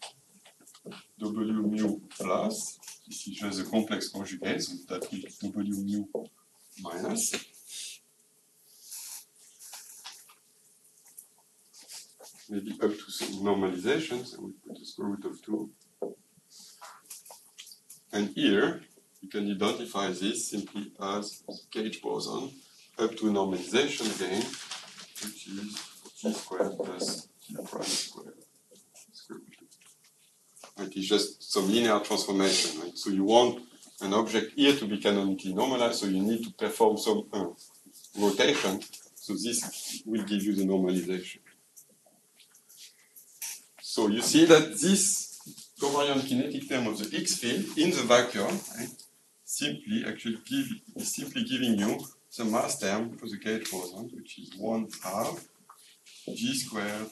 W mu plus, this is just a complex conjugate, so that is W mu minus. Maybe up to some normalization, so we put the square root of 2. And here, you can identify this simply as gauge boson up to normalization again, which is G squared plus G prime squared. It is just some linear transformation, right? So you want an object here to be canonically normalized, so you need to perform some rotation, so this will give you the normalization. So you see that this covariant kinetic term of the X field in the vacuum, right, is simply giving you the mass term for the gauge boson, which is 1/2 G squared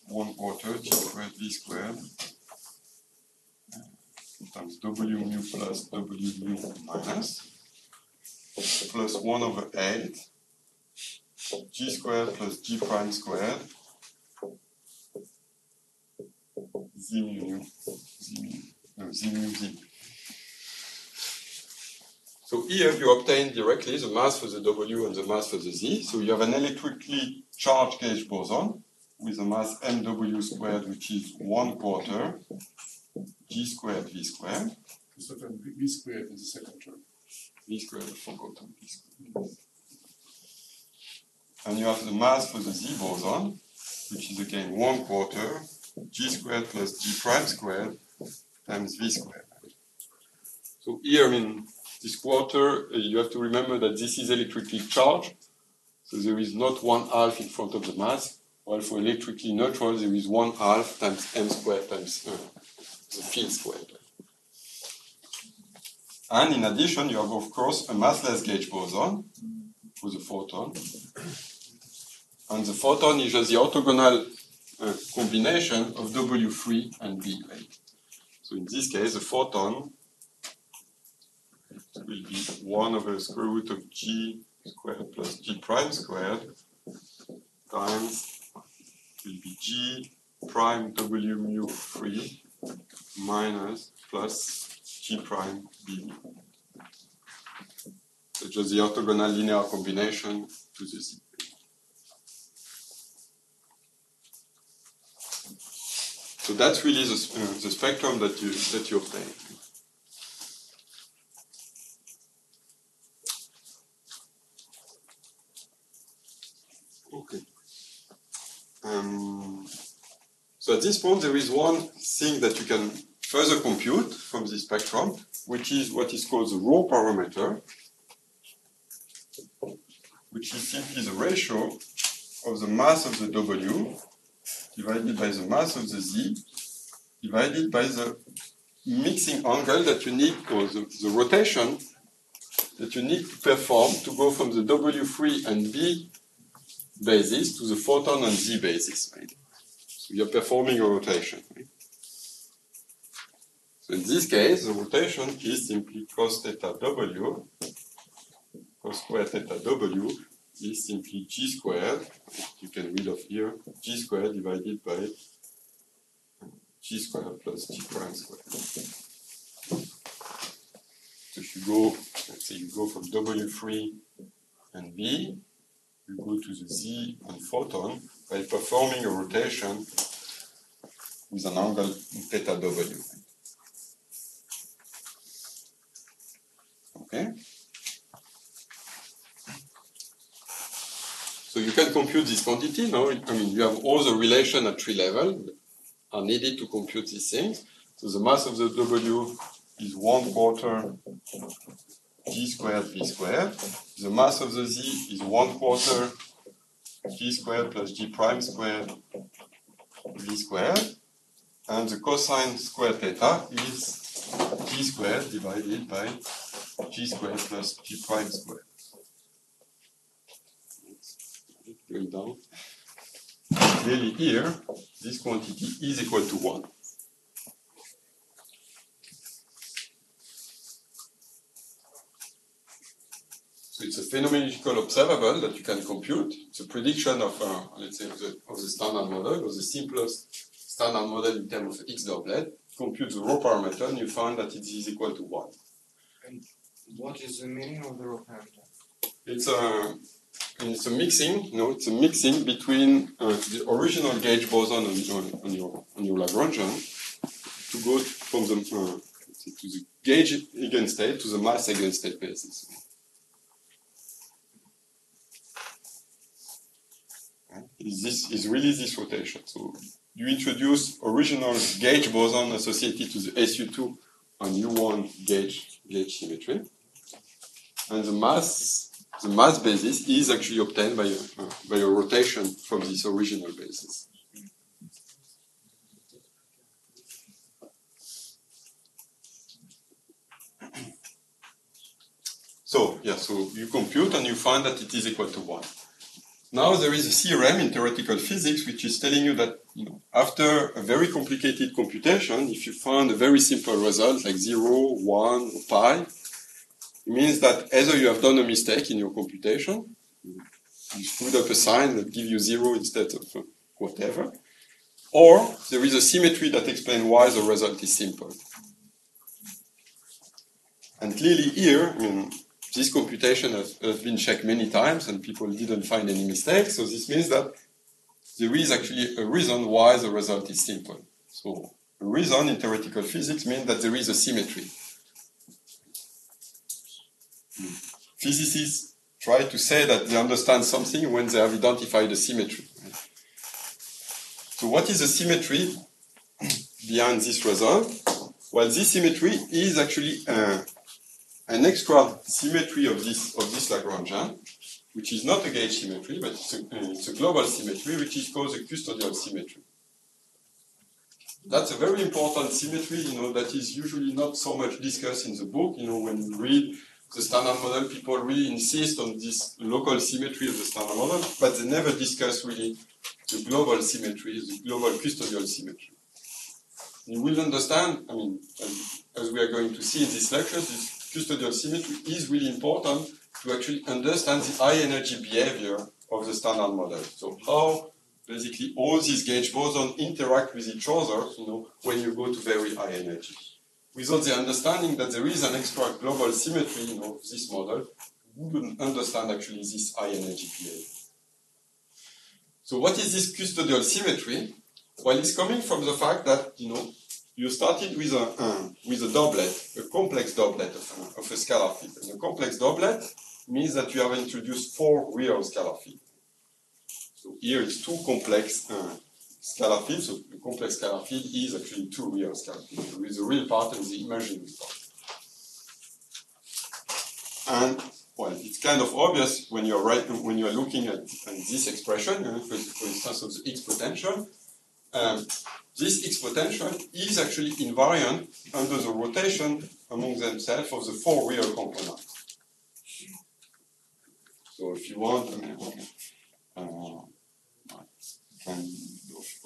1/4 G squared V squared times W mu plus W mu minus plus 1/8 G squared plus G prime squared Z mu. So here you obtain directly the mass for the W and the mass for the Z. So you have an electrically charged gauge boson with a mass mW squared, which is 1/4 G squared V squared. So then V squared is the second term. V squared, I forgot V squared. And you have the mass for the Z boson, which is again 1/4 G squared plus G prime squared times V squared. So here, I mean, this quarter, you have to remember that this is electrically charged, so there is not 1/2 in front of the mass, while for electrically neutral, there is 1/2 times m squared times the field squared. And in addition, you have, of course, a massless gauge boson for the photon. And the photon is just the orthogonal combination of W3 and B, right? So in this case, the photon will be 1/square root of G squared plus G prime squared times will be G prime W mu 3 minus plus G prime B mu. So just the orthogonal linear combination to the Z. So that's really the spectrum that you obtain. Okay. So at this point, there is one thing that you can further compute from this spectrum, which is what is called the rho parameter, which is simply the ratio of the mass of the W divided by the mass of the Z divided by the mixing angle that you need, or the rotation that you need to perform to go from the W3 and B basis to the photon and Z basis. Right? So you're performing a rotation. Right? So in this case, the rotation is simply cos theta W. Cos square theta W is simply G squared. You can read off here, G squared divided by G squared plus G prime squared. So if you go, let's say you go from W3 and B, you go to the Z and photon by performing a rotation with an angle in theta W. Okay? can compute this quantity, no? I mean, you have all the relation at 3 levels are needed to compute these things. So the mass of the W is 1/4 G squared V squared. The mass of the Z is 1/4 G squared plus G prime squared V squared. And the cosine squared theta is G squared divided by G squared plus G prime squared. Going down. Clearly here, this quantity is equal to 1. So it's a phenomenological observable that you can compute. It's a prediction of, let's say, of the standard model, or the simplest standard model in terms of X doublet. Compute the rho parameter, and you find that it is equal to 1. And what is the meaning of the rho parameter? It's a mixing, it's a mixing between the original gauge boson on your Lagrangian to go from the to the gauge eigenstate to the mass eigenstate basis. Is really this rotation. So you introduce original gauge boson associated to the SU2 on U1 gauge symmetry, and the mass basis is actually obtained by a rotation from this original basis. So you compute and you find that it is equal to 1. Now there is a theorem in theoretical physics which is telling you that after a very complicated computation, if you find a very simple result like 0, 1, or pi, it means that either you have done a mistake in your computation, you put up a sign that gives you 0 instead of whatever, or there is a symmetry that explains why the result is simple. And clearly here, this computation has been checked many times and people didn't find any mistakes, so this means that there is actually a reason why the result is simple. So a reason in theoretical physics means that there is a symmetry. Physicists try to say that they understand something when they have identified a symmetry. So what is the symmetry behind this result? Well, this symmetry is actually an extra symmetry of this Lagrangian, which is not a gauge symmetry, but it's a global symmetry, which is called the custodial symmetry. That's a very important symmetry, that is usually not so much discussed in the book. When you read the standard model, people really insist on this local symmetry of the standard model, but they never discuss really the global symmetry, the global custodial symmetry. You will understand, as we are going to see in this lecture, this custodial symmetry is really important to actually understand the high energy behavior of the standard model. So how basically all these gauge bosons interact with each other, when you go to very high energy. Without the understanding that there is an extra global symmetry of this model, we wouldn't understand actually this high energy behavior. So what is this custodial symmetry? Well, it's coming from the fact that, you started with a doublet, a complex doublet of a scalar field. And a complex doublet means that you have introduced 4 real scalar fields. So here it's 2 complex scalar fields. So the complex scalar field is actually 2 real scalar fields, with the real part and the imaginary part. And well, it's kind of obvious when you're looking at this expression, for instance, of the X potential. This X potential is actually invariant under the rotation among themselves of the 4 real components. So if you want,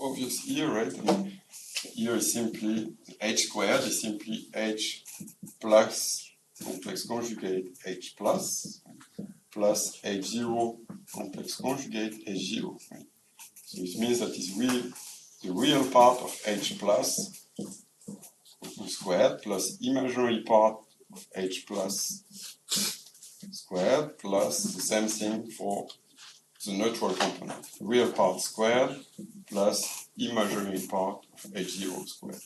obvious here, right? Here is simply H squared is simply H plus complex conjugate H plus H0 complex conjugate H0. Right? So it means that it's the real part of H plus squared plus imaginary part of H plus squared plus the same thing for the neutral component. Real part squared plus imaginary part of H0 squared.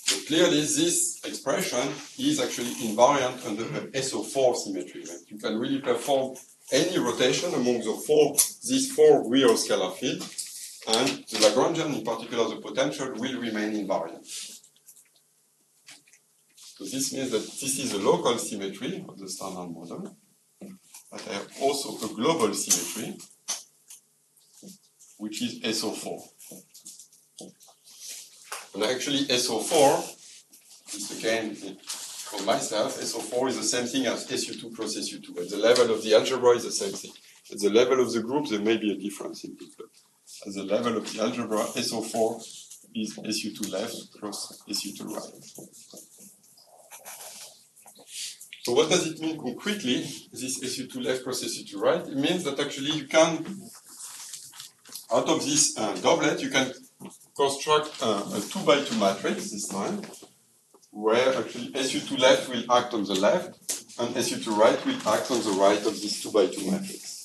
So clearly this expression is actually invariant under an SO4 symmetry. Right? You can really perform any rotation among these four real scalar fields, and the Lagrangian, in particular the potential, will remain invariant. So this means that this is a local symmetry of the standard model, but I have also a global symmetry, which is SO4. And actually SO4 is again, for myself, SO4 is the same thing as SU2 plus SU2. At the level of the algebra is the same thing. At the level of the group there may be a difference in it, but at the level of the algebra, SO4 is SU2 left plus SU2 right. So what does it mean concretely, this SU2 left plus SU2 right? It means that actually you can, out of this doublet, you can construct a 2 by 2 matrix this time, where actually SU2 left will act on the left, and SU2 right will act on the right of this 2 by 2 matrix.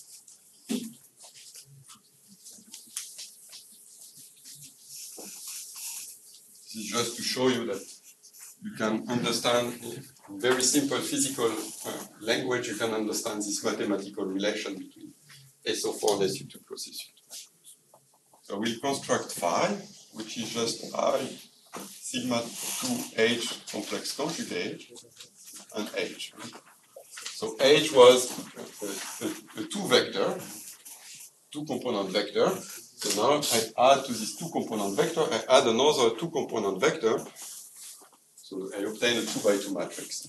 This is just to show you that you can understand, in very simple physical language, you can understand this mathematical relation between SO4 and SU2 plus SU2. So we'll construct phi, which is just I sigma 2H complex conjugate and H. So H was a two component vector. So now I add to this two component vector, I add another two component vector. So I obtain a 2 by 2 matrix.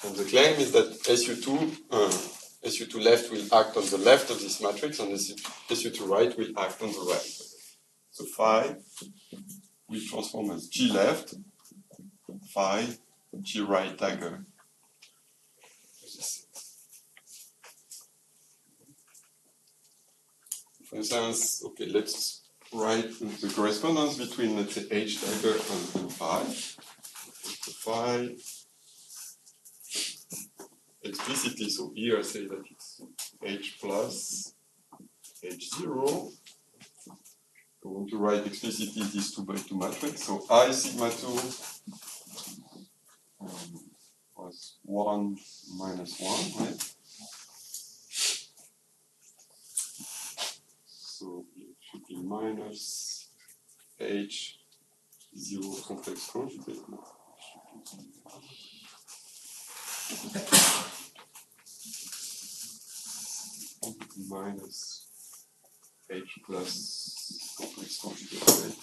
And the claim is that SU2 left will act on the left of this matrix, and SU2 right will act on the right. So phi will transform as G left, phi, G right dagger. For instance, okay, let's write the correspondence between, let's say, H dagger and phi. So phi, explicitly, so here I say that it's H plus H0. I want to write explicitly this 2 by 2 matrix. So I sigma 2 was 1 minus 1, right? So it should be minus H0 complex conjugate. Minus H plus complex conjugate, right?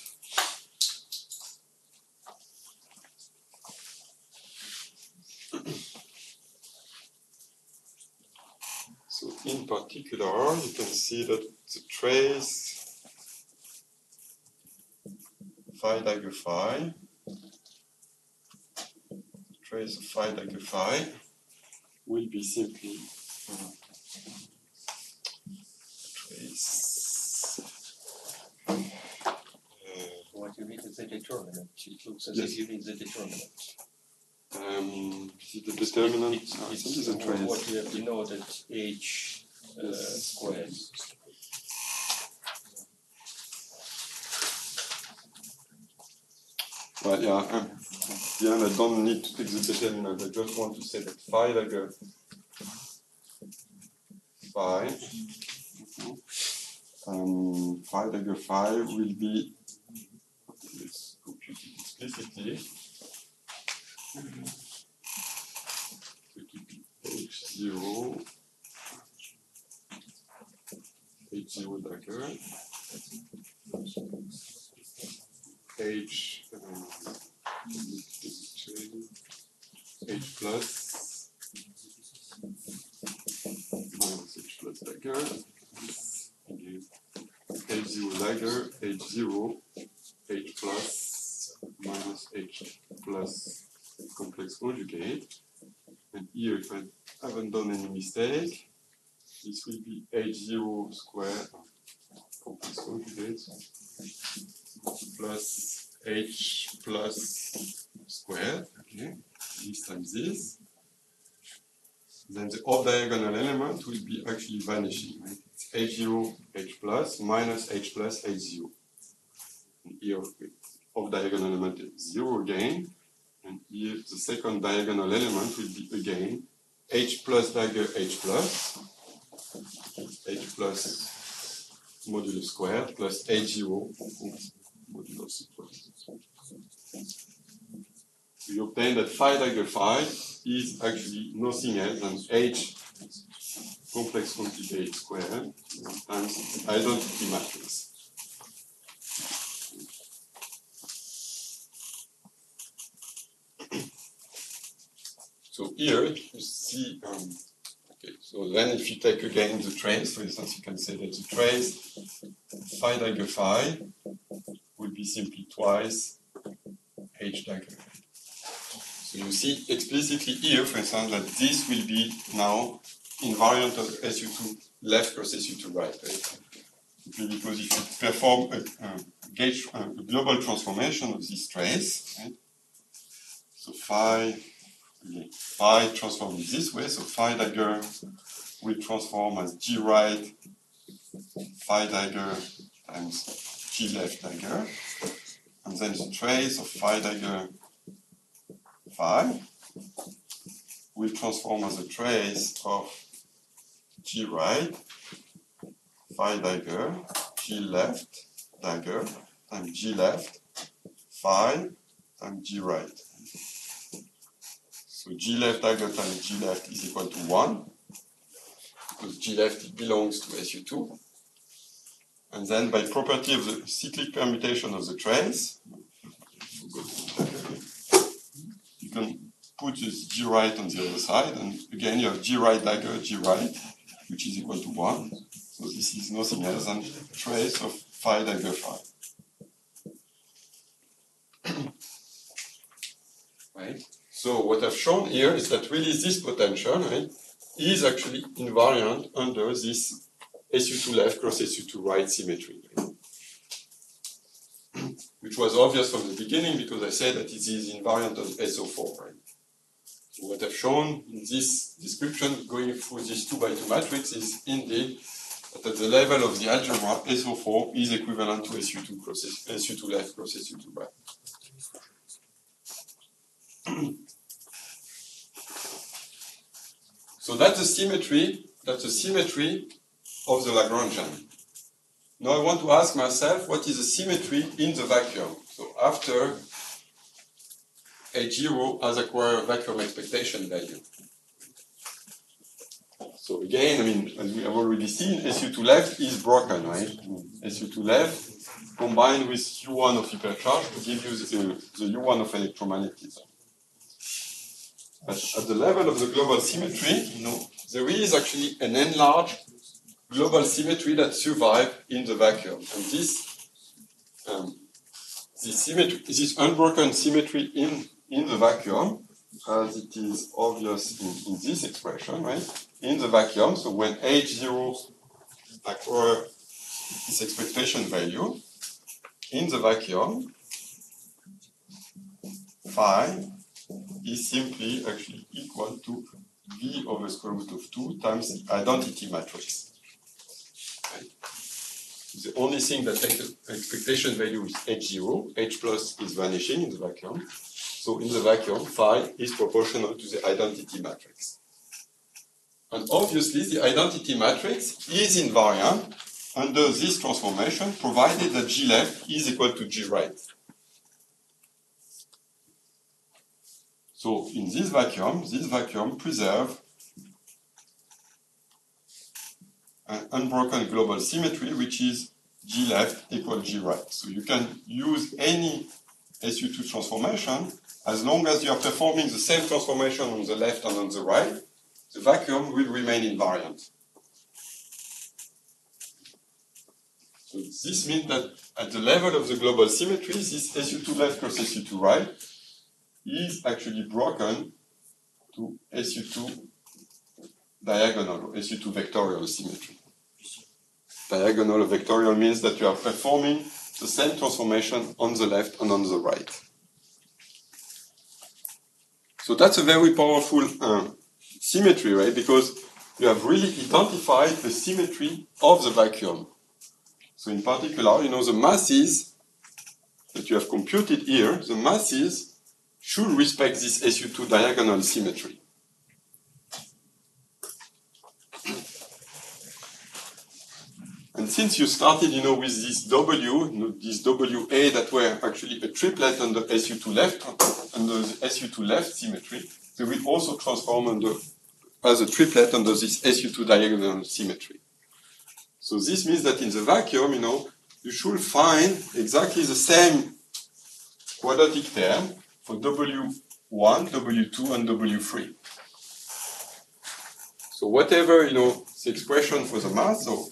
So in particular, you can see that the trace phi dagger phi, trace of phi dagger phi will be simply trace. What you read is the determinant. It looks as Yes. if you read the determinant. Is it the determinant? It's a trace. what we have denoted H squared. Well, yeah, I don't need to take the determinant. I just want to say that phi dagger phi, phi dagger phi will be, let's compute it explicitly. H0 dagger H H plus minus H plus dagger again H0 dagger H0 H plus minus H plus complex conjugate, and here if I haven't done any mistake, this will be H0 squared complex conjugate plus H plus squared, okay, this times this. Then the off diagonal element will be actually vanishing, right? It's H0 H plus minus H plus H0. And here of diagonal element is 0 again, and here the second diagonal element will be again h plus dagger h plus modulus squared plus h0 modulus squared. So you obtain that phi dagger phi is actually nothing else than h complex quantity h squared times identity matrix. So here you see, okay, so then if you take again the trace, for instance, you can say that the trace phi dagger phi will be simply twice h dagger. So you see explicitly here, for instance, that this will be now invariant of SU2 left cross SU2 right. Right? Because if you perform a global transformation of this trace, right? So phi transformed this way, so phi dagger will transform as g right phi dagger times g left dagger, and then the trace of phi dagger phi will transform as a trace of g right phi dagger g left dagger times g left phi times g right. So g left dagger times g left is equal to 1, because g left belongs to SU2. And then by property of the cyclic permutation of the trace, you can put this g right on the other side, and again you have g right dagger g right, which is equal to 1. So this is nothing else than trace of phi dagger phi. Right? So what I've shown here is that really this potential, right, is actually invariant under this SU2 left cross SU2 right symmetry, right? Which was obvious from the beginning because I said that it is invariant of SO4. Right? So what I've shown in this description going through this 2x2 matrix is indeed that at the level of the algebra, SO4 is equivalent to SU2 left cross SU2 right. So that's the symmetry of the Lagrangian. Now I want to ask myself, what is the symmetry in the vacuum? So after H0 has acquired a vacuum expectation value. So again, I mean, as we have already seen, SU2 left is broken, right? SU2 left combined with U1 of hypercharge to give you the U1 of electromagnetism. But at the level of the global symmetry, there is actually an enlarged global symmetry that survives in the vacuum. And this unbroken symmetry in the vacuum, as it is obvious in this expression, right? In the vacuum, so when H0 acquires this expectation value, in the vacuum, phi is simply actually equal to V over square root of 2 times the identity matrix. Right? The only thing that takes the expectation value is H0, H plus is vanishing in the vacuum. So in the vacuum, phi is proportional to the identity matrix. And obviously, the identity matrix is invariant under this transformation, provided that G left is equal to G right. So in this vacuum preserves an unbroken global symmetry, which is G left equal G right. So you can use any SU2 transformation as long as you are performing the same transformation on the left and on the right, the vacuum will remain invariant. So this means that at the level of the global symmetry, this SU2 left cross SU2 right is actually broken to SU2 diagonal, or SU2 vectorial symmetry. Diagonal or vectorial means that you are performing the same transformation on the left and on the right. So that's a very powerful symmetry, right? Because you have really identified the symmetry of the vacuum. So in particular, the masses that you have computed here, the masses should respect this SU2 diagonal symmetry. And since you started, with this this WA that were actually a triplet on the SU2 left, under the SU2 left symmetry, they will also transform as a triplet under this SU2 diagonal symmetry. So this means that in the vacuum, you should find exactly the same quadratic term for W1, W2, and W3. So whatever, the expression for the mass, so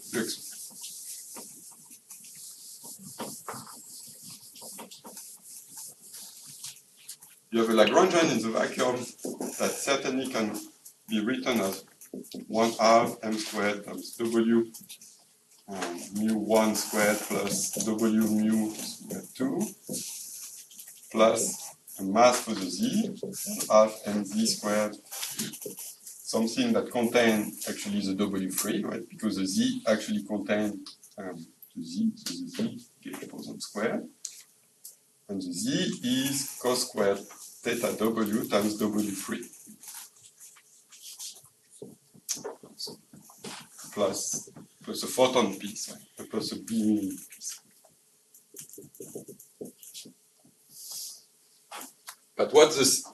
you have a Lagrangian in the vacuum that certainly can be written as 1/2 m squared times W mu1 squared plus W mu squared 2 plus a mass for the Z, half mz squared, something that contains actually the W3, right? Because the Z actually contains the Z, so the Z gauge boson squared. And the Z is cos squared theta W times W3. Plus a photon piece, right? Plus a beaming piece. But what this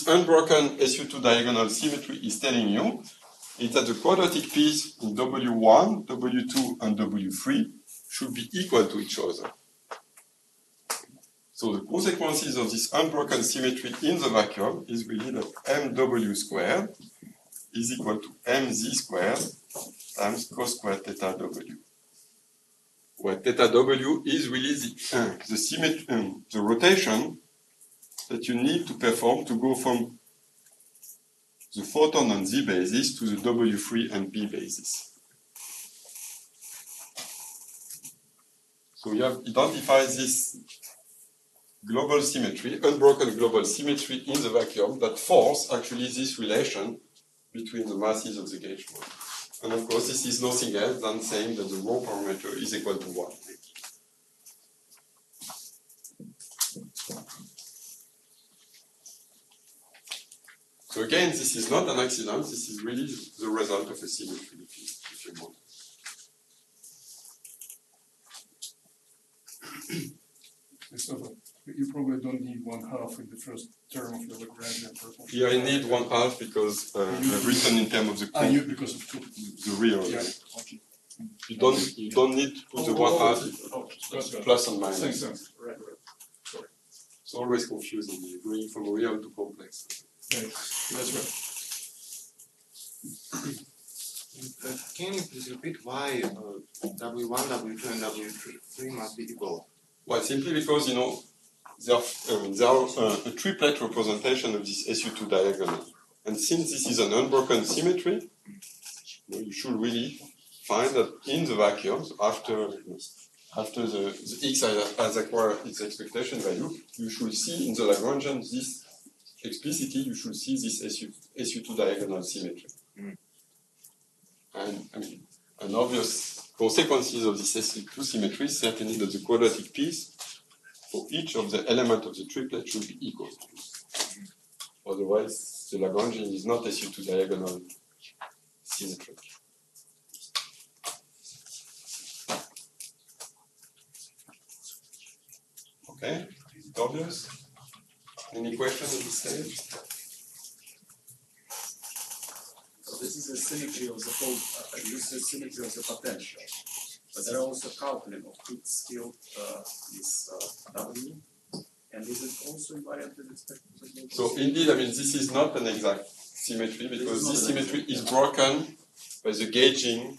unbroken SU2 diagonal symmetry is telling you is that the quadratic piece in W1, W2, and W3 should be equal to each other. So the consequences of this unbroken symmetry in the vacuum is really that mw squared is equal to mz squared times cos squared theta w, where theta w is really the rotation that you need to perform to go from the photon on Z basis to the W3 and P basis. So you have identified this global symmetry, unbroken global symmetry in the vacuum that force actually this relation between the masses of the gauge mode. And of course, this is nothing else than saying that the rho parameter is equal to 1. So again, this is not an accident, this is really the result of a symmetry, if you want. So you probably don't need 1/2 in the first term of the Lagrangian purple. Yeah, I need 1/2 because I've written in terms of the because of 2. The real. Yeah. Okay. You don't need to put the 1/2 plus and minus. Makes sense. Right. Sorry. It's always confusing, going from real to complex. Right. That's right. Can you please repeat why W1, W2, and W3 must be equal? Well, simply because, there are a triplet representation of this SU2 diagonal. And since this is an unbroken symmetry, you should really find that in the vacuum, after the X has acquired its expectation value, you should see in the Lagrangian this explicitly, you should see this SU2 diagonal symmetry. And an obvious consequences of this SU2 symmetry is certainly that the quadratic piece for each of the elements of the triplet should be equal. Otherwise, the Lagrangian is not SU2 diagonal symmetric. Okay, is it obvious? Any questions at this stage? So this is a symmetry of the whole, this is a symmetry of the potential. But there are also coupling of Higgs field is W, and is it also invariant with respect to the global? So indeed, this is not an exact symmetry because this symmetry is broken by the gauging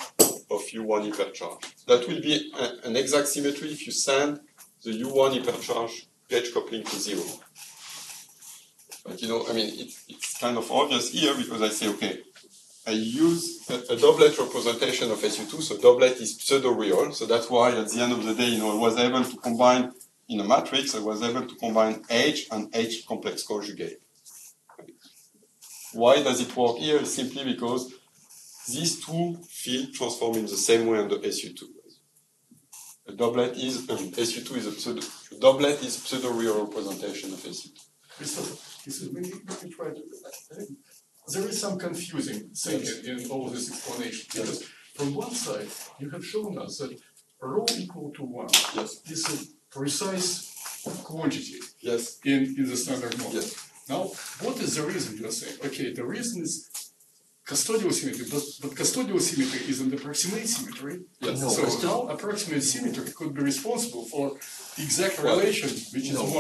of U1 hypercharge. That will be an exact symmetry if you send the U1 hypercharge gauge coupling to 0. But it's kind of obvious here because I say, okay, I use a doublet representation of SU2, so doublet is pseudo-real, so that's why at the end of the day, I was able to combine, in a matrix, I was able to combine H and H complex conjugate. Why does it work here? Simply because these two fields transform in the same way under SU2. a doublet is SU2 is a pseudo. A doublet is pseudo-real representation of SU2. Christopher, let me try to. There is some confusing thing in all this explanation because from one side you have shown us that rho equal to 1 is a precise quantity in the standard model. Yes. Now, what is the reason you are saying? Okay, the reason is custodial symmetry, but custodial symmetry is an approximate symmetry. Yes. So how approximate symmetry could be responsible for exact relation, which is 1?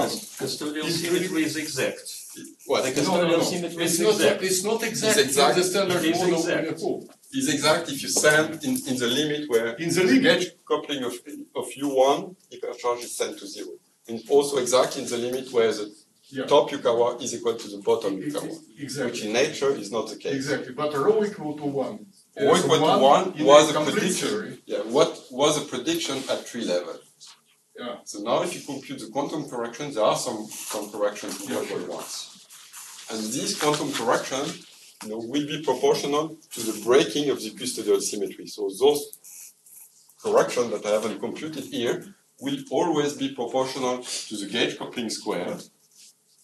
Custodial symmetry is exact. What? The custodial symmetry is exact. It's not exact. It's exact. In the standard It is model exact. in a pool. Is exact if you send in the limit where limit. gauge coupling of U1 hypercharge is sent to 0. And also exact in the limit where the top Yukawa is equal to the bottom Yukawa. Exactly. Which in nature is not the case. Exactly. But rho equal to 1. Rho equal to 1 was a prediction. Yeah, what was a prediction at tree level? Yeah. So now if you compute the quantum correction, there are some corrections to global ones. And these quantum corrections will be proportional to the breaking of the custodial symmetry. So those corrections that I haven't computed here will always be proportional to the gauge coupling squared,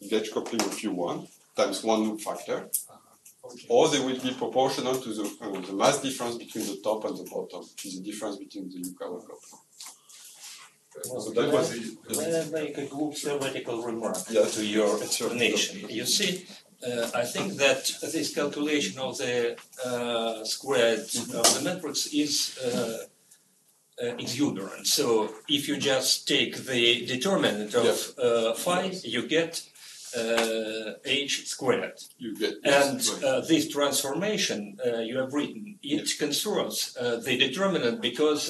the gauge coupling of U1 times 1 loop factor, or they will be proportional to the mass difference between the top and the bottom, which is the difference between the Yukawa coupling. So that was May I make a group theoretical remark Yes. to your explanation? You see, I think that this calculation of the squared of the matrix is exuberant. So if you just take the determinant of phi, you get h squared. you get And this transformation you have written, it conserves the determinant because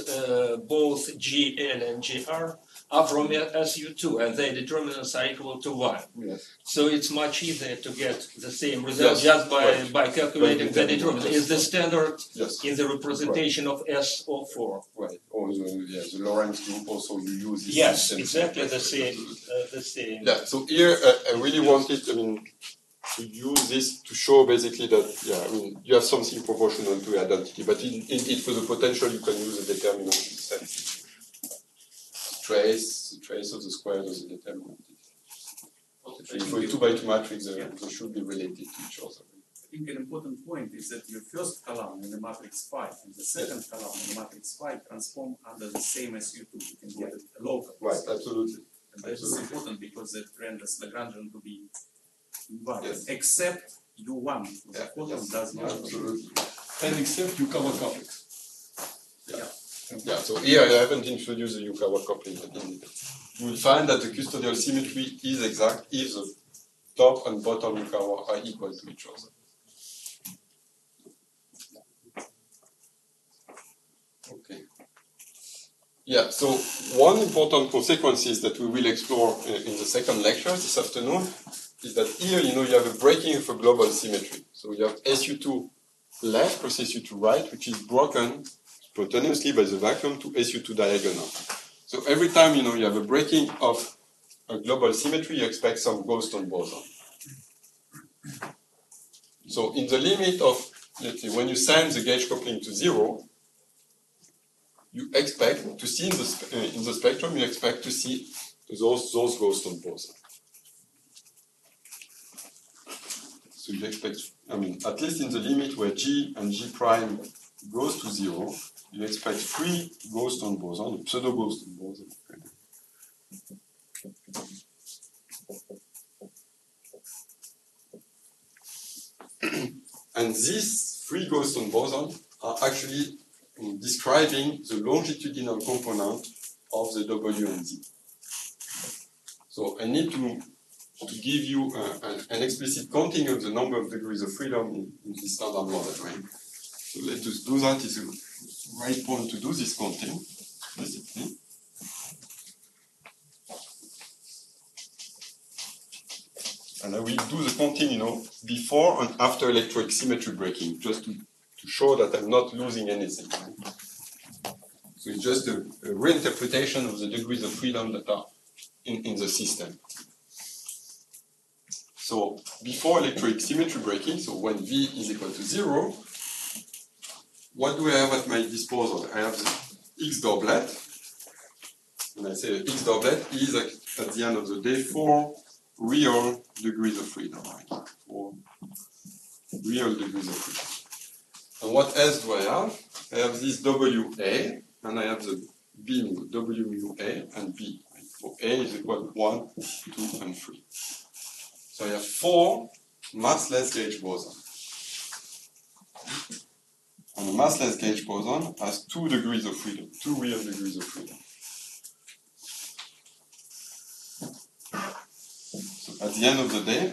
both GL and GR are from SU2 and their determinants are equal to 1. Yes. So it's much easier to get the same result just by calculating the determinant. Is the standard in the representation of SO4. Right. Or the Lorentz group also you use this Yes, system. exactly the same. The same. Yeah, so here I really wanted, to use this to show basically that, you have something proportional to identity, but indeed for the potential you can use a determinant sense. Trace of the square of the determinant. For a 2x2 matrix, they should be related to each other. I think an important point is that your first column in the matrix phi and the second column in the matrix phi transform under the same SU2. You can get it local. Right, absolutely. And that is important because it renders Lagrangian to be invariant, Yes. except U1. The quantum does not. Absolutely. And except Yukawa couplings. Yeah, so here I haven't introduced the Yukawa coupling, but you will find that the custodial symmetry is exact if the top and bottom Yukawa are equal to each other. Okay. Yeah, so one important consequence is that we will explore in the second lecture this afternoon is that here, you have a breaking of a global symmetry. So you have SU2 left plus SU2 right, which is broken spontaneously by the vacuum to SU2 diagonal. So every time, you have a breaking of a global symmetry, you expect some ghost on boson. So in the limit of, let's say, when you send the gauge coupling to 0, you expect to see in the spectrum, you expect to see those ghosts on boson. So you expect, at least in the limit where G and G prime goes to 0, you expect 3 ghosts on boson, pseudo ghosts on boson. And these 3 ghosts on boson are actually describing the longitudinal component of the W and Z. So I need to give you an explicit counting of the number of degrees of freedom in the standard model, right? So let us do that. It's the right point to do this counting, basically. And I will do the counting, before and after electroic symmetry breaking, just to show that I'm not losing anything. Right? So it's just a reinterpretation of the degrees of freedom that are in the system. So before electroic symmetry breaking, so when V is equal to 0, what do I have at my disposal? I have the X doublet when I say X doublet, is at the end of the day 4 real degrees of freedom, right? 4 real degrees of freedom. And what else do I have? I have this WA, and I have the B mu, W mu A and B. Right? For A is equal to 1, 2, and 3. So I have 4 massless gauge bosons. And a massless gauge boson has 2 degrees of freedom, 2 real degrees of freedom. So at the end of the day,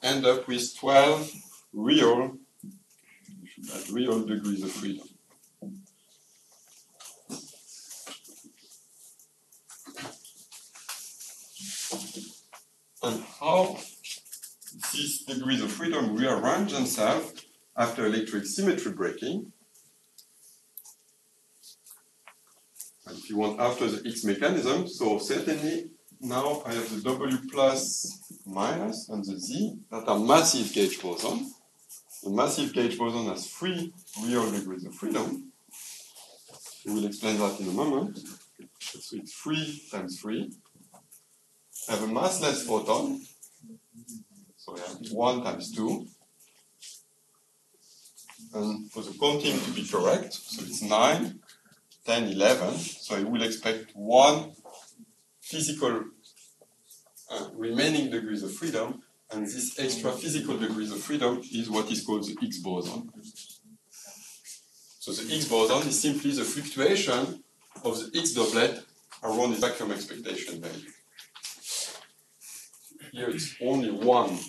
I end up with 12 real degrees of freedom. And how these degrees of freedom rearrange themselves after electric symmetry breaking. And if you want, after the X mechanism, so certainly now I have the W plus minus and the Z that are massive gauge boson. The massive gauge boson has 3 real degrees of freedom. We will explain that in a moment. So it's 3 times 3. I have a massless photon. So I have 1 times 2. And for the counting to be correct, so it's 9, 10, 11. So I will expect 1 physical remaining degrees of freedom, and this extra physical degrees of freedom is what is called the X boson. So the X boson is simply the fluctuation of the X doublet around the vacuum expectation value. Here it's only 1.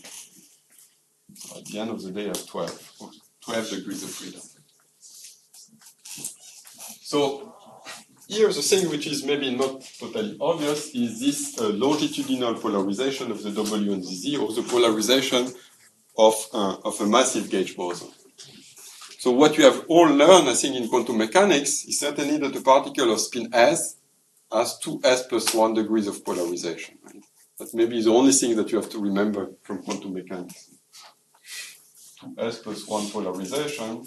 At the end of the day, I have 12 degrees of freedom. So here the thing which is maybe not totally obvious is this longitudinal polarization of the W and the Z, or the polarization of a massive gauge boson. So what you have all learned, I think, in quantum mechanics is certainly that a particle of spin S has 2s plus 1 degrees of polarization. Right? That maybe is the only thing that you have to remember from quantum mechanics. 2s plus 1 polarization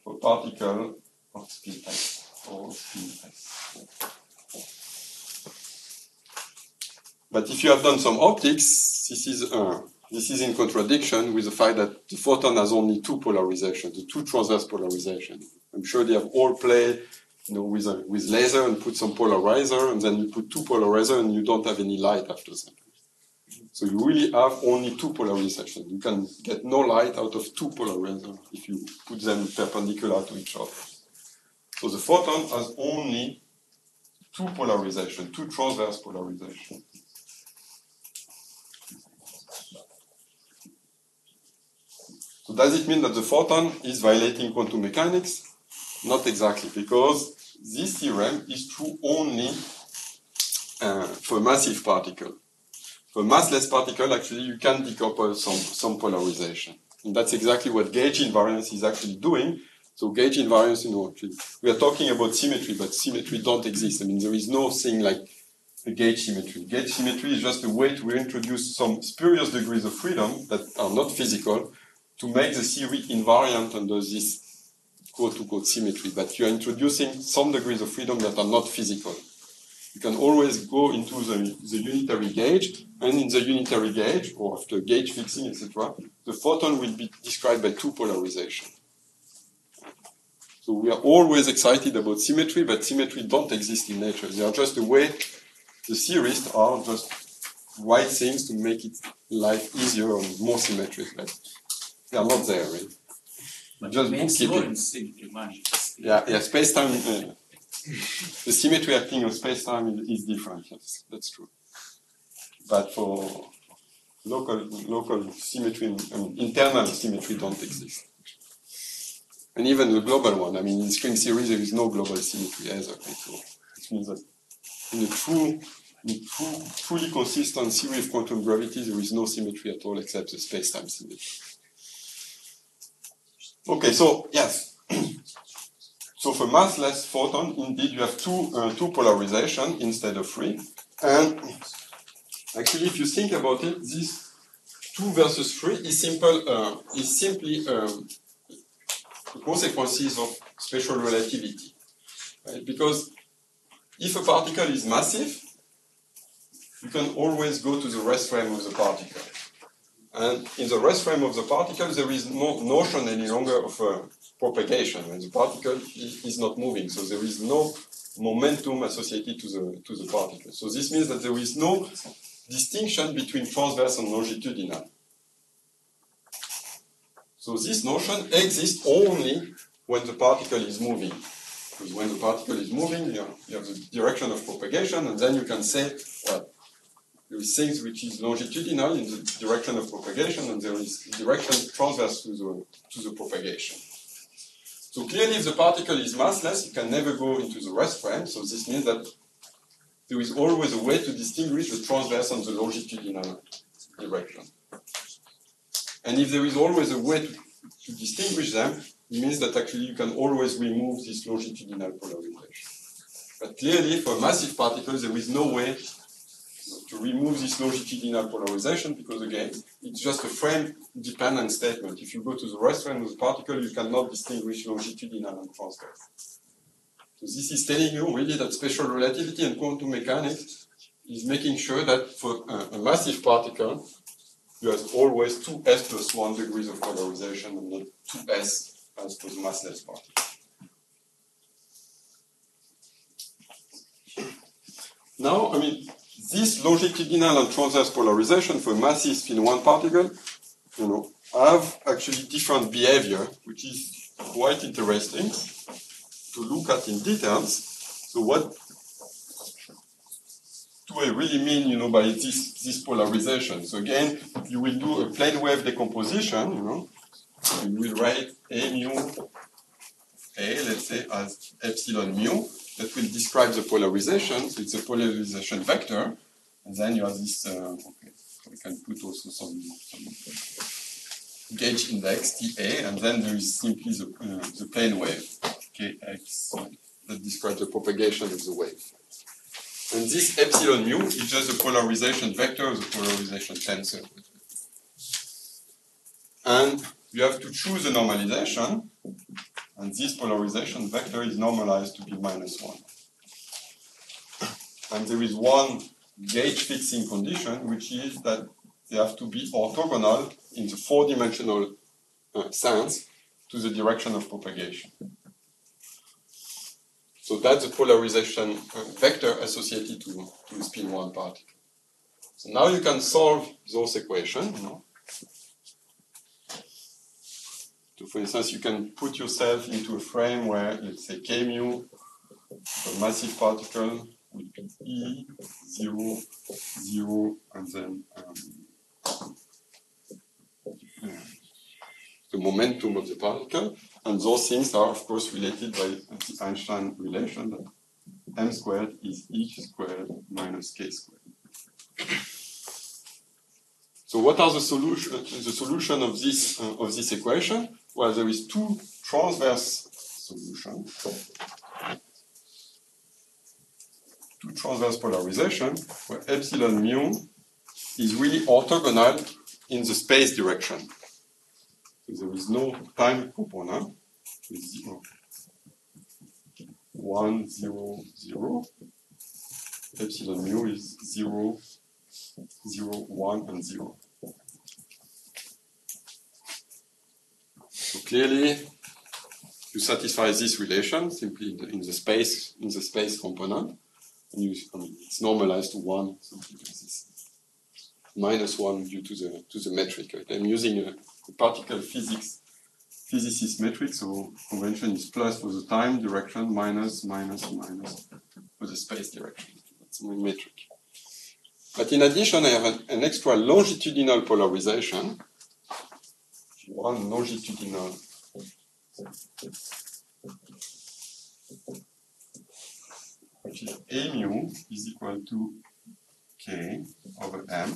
for particle of spin S or spin S. But if you have done some optics, this is in contradiction with the fact that the photon has only 2 polarizations, the 2 transverse polarizations. I'm sure they have all played, with laser and put some polarizer, and then you put 2 polarizer and you don't have any light after that. So you really have only 2 polarizations. You can get no light out of 2 polarizers if you put them perpendicular to each other. So the photon has only 2 polarizations, 2 transverse polarizations. So does it mean that the photon is violating quantum mechanics? Not exactly, because this theorem is true only for a massive particle. For a massless particle, actually, you can decouple some polarization. And that's exactly what gauge invariance is actually doing. So gauge invariance, actually, we are talking about symmetry, but symmetry don't exist. I mean, there is no thing like a gauge symmetry. Gauge symmetry is just a way to introduce some spurious degrees of freedom that are not physical to make the theory invariant under this quote-unquote symmetry. But you are introducing some degrees of freedom that are not physical. You can always go into the unitary gauge, and in the unitary gauge, or after gauge fixing, etc., the photon will be described by 2 polarization. So we are always excited about symmetry, but symmetry don't exist in nature. They are just a way the theorists are just write things to make it life easier and more symmetric. But they are not there, right? But just it makes bookkeeping. simply manifest. Yeah, space-time. The symmetry acting on space-time is different. Yes, that's true. But for local symmetry, internal symmetry don't exist. And even the global one, I mean, in string theory there is no global symmetry either. Right? So it means that in a truly consistent theory of quantum gravity, there is no symmetry at all except the space-time symmetry. Okay, so yes. So for massless photon, indeed, you have two polarization instead of 3. And actually, if you think about it, this 2 versus 3 is simply the consequences of special relativity. Right? Because if a particle is massive, you can always go to the rest frame of the particle. And in the rest frame of the particle, there is no notion any longer of propagation, when the particle is not moving. So there is no momentum associated to the particle. So this means that there is no distinction between transverse and longitudinal. So this notion exists only when the particle is moving. Because when the particle is moving, you have the direction of propagation, and then you can say, well, there is things which is longitudinal in the direction of propagation, and there is direction transverse to the propagation. So clearly, if the particle is massless, it can never go into the rest frame. So this means that there is always a way to distinguish the transverse and the longitudinal direction. And if there is always a way to distinguish them, it means that actually you can always remove this longitudinal polarization. But clearly, for massive particles, there is no way to remove this longitudinal polarization because, again, it's just a frame-dependent statement. If you go to the rest frame of the particle, you cannot distinguish longitudinal and transverse. So this is telling you really that special relativity and quantum mechanics is making sure that for a massive particle, you have always 2s plus 1 degrees of polarization and not 2s as for the massless particle. Now, I mean, this longitudinal and transverse polarization for massive spin-1 particle, have actually different behavior, which is quite interesting to look at in details. So what do I really mean, by this polarization? So again, you will do a plane wave decomposition, you will write A mu A, let's say, as epsilon mu, that will describe the polarization. So it's a polarization vector, and then you have this, okay, so we can put also some gauge index, TA, and then there is simply the plane wave, kx, that describes the propagation of the wave. And this epsilon mu is just the polarization vector, the polarization tensor. And you have to choose a normalization, and this polarization vector is normalized to be -1. And there is one gauge fixing condition, which is that they have to be orthogonal in the 4-dimensional sense to the direction of propagation. So that's the polarization vector associated to the spin-1 particle. So now you can solve those equations. So for instance, you can put yourself into a frame where, let's say, k mu, a massive particle, would be E, 0, 0, and then the momentum of the particle. And those things are, of course, related by the Einstein relation that m squared is h squared minus k squared. So what are the solution of this equation? Well, there is two transverse solutions. Two transverse polarization where epsilon mu is really orthogonal in the space direction. So there is no time component with 0, 1, 0, 0. Epsilon mu is 0, 0, 1, and 0. So clearly, you satisfy this relation simply in the space component. And it's normalized to 1, something like this. -1 due to the metric. Right? I'm using a particle physicist metric, so convention is plus for the time direction, minus for the space direction. That's my metric. But in addition, I have an extra longitudinal polarization. One longitudinal which is A mu is equal to K over M,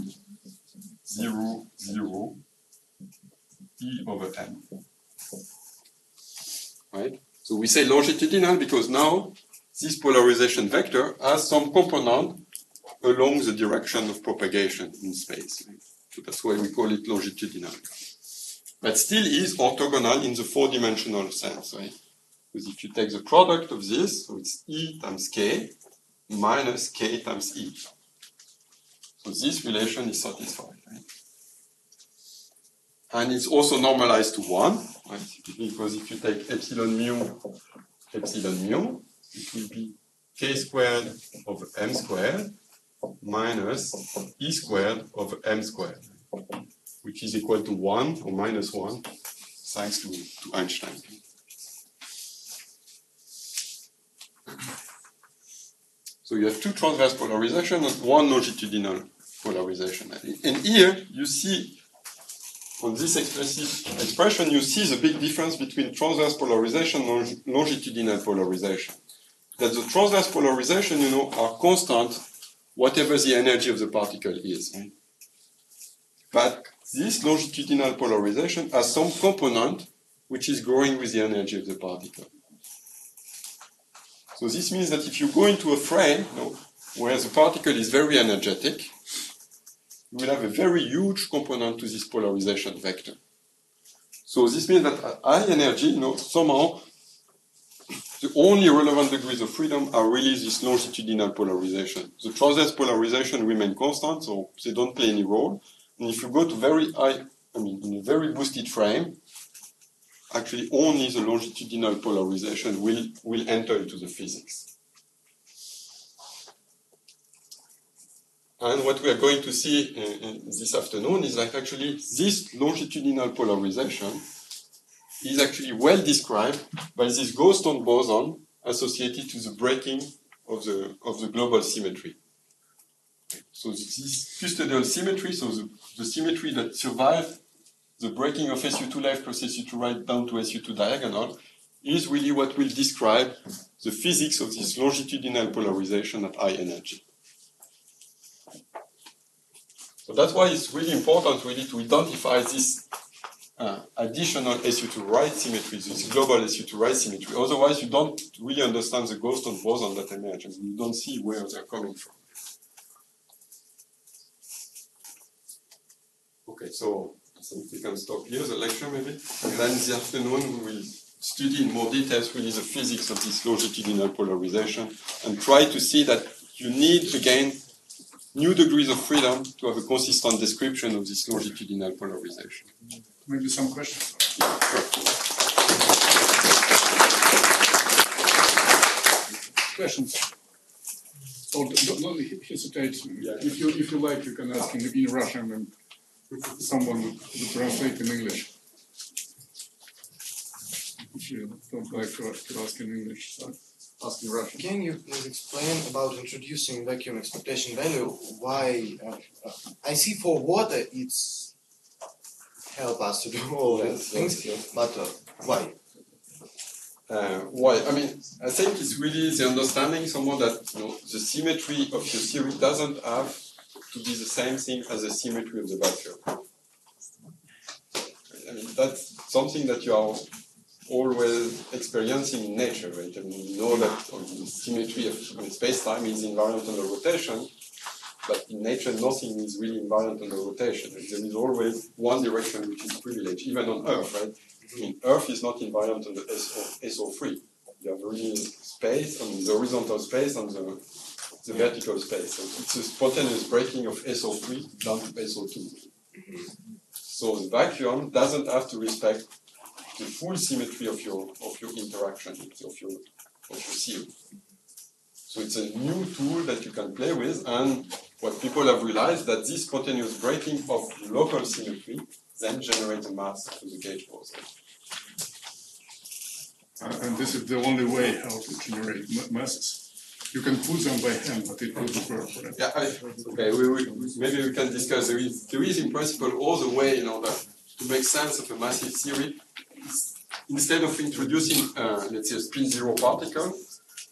0, 0, E over M. Right? So we say longitudinal because now this polarization vector has some component along the direction of propagation in space. Right? So that's why we call it longitudinal. but still is orthogonal in the four-dimensional sense, right? Because if you take the product of this, so it's E times K minus K times E. So this relation is satisfied, right? And it's also normalized to 1, right? Because if you take epsilon mu, it will be K squared over M squared minus E squared over M squared, which is equal to 1 or minus 1, thanks to Einstein. So you have two transverse polarization and one longitudinal polarization. And here you see, on this expression, you see the big difference between transverse polarization and longitudinal polarization. That the transverse polarization, are constant, whatever the energy of the particle is. Right? But this longitudinal polarization has some component which is growing with the energy of the particle. So this means that if you go into a frame where the particle is very energetic, you will have a very huge component to this polarization vector. So this means that at high energy, somehow the only relevant degrees of freedom are really this longitudinal polarization. The transverse polarization remain constant, so they don't play any role. And if you go to very high, in a very boosted frame, actually only the longitudinal polarization will enter into the physics. And what we are going to see this afternoon is that actually this longitudinal polarization is actually well described by this Goldstone boson associated to the breaking of the global symmetry. So this custodial symmetry, so the symmetry that survived the breaking of SU2 left plus SU2 right down to SU2 diagonal, is really what will describe the physics of this longitudinal polarization at high energy. So that's why it's really important really to identify this additional SU2 right symmetry, this global SU2 right symmetry. Otherwise, you don't really understand the Goldstone boson that I mentioned. You don't see where they're coming from. Okay, so I think we can stop here the lecture maybe. And then this afternoon we will study in more details really the physics of this longitudinal polarization and try to see that you need, again, new degrees of freedom to have a consistent description of this longitudinal polarization. Maybe some questions. Yeah, sure. Questions? Oh, don't hesitate. If you like, you can ask in Russian and someone will translate in English. If you don't like to ask in English, so ask in Russian. Can you please explain about introducing vacuum expectation value? Why? I see for water it's help us to do all these things, but why? Why? I mean, I think it's really the understanding somehow that the symmetry of your theory doesn't have to be the same thing as the symmetry of the vacuum. I mean, that's something that you are always experiencing in nature, right? I mean, you know that the symmetry of space-time is invariant under rotation, but in nature nothing is really invariant under rotation. There is always one direction which is privileged, even on Earth, right? I mean, Earth is not invariant under SO3. You have really space, the horizontal space and the vertical space. So it's a spontaneous breaking of SO3 down to SO2. So the vacuum doesn't have to respect the full symmetry of your interaction, of your theory. So it's a new tool that you can play with, and what people have realized that this spontaneous breaking of local symmetry then generates a mass to the gauge boson. And this is the only way how to generate masses. You can put them by hand, but it wouldn't work. Right? Yeah, okay. Maybe we can discuss. There is in principle all the way to make sense of a massive theory. Instead of introducing, let's say, a spin 0 particle,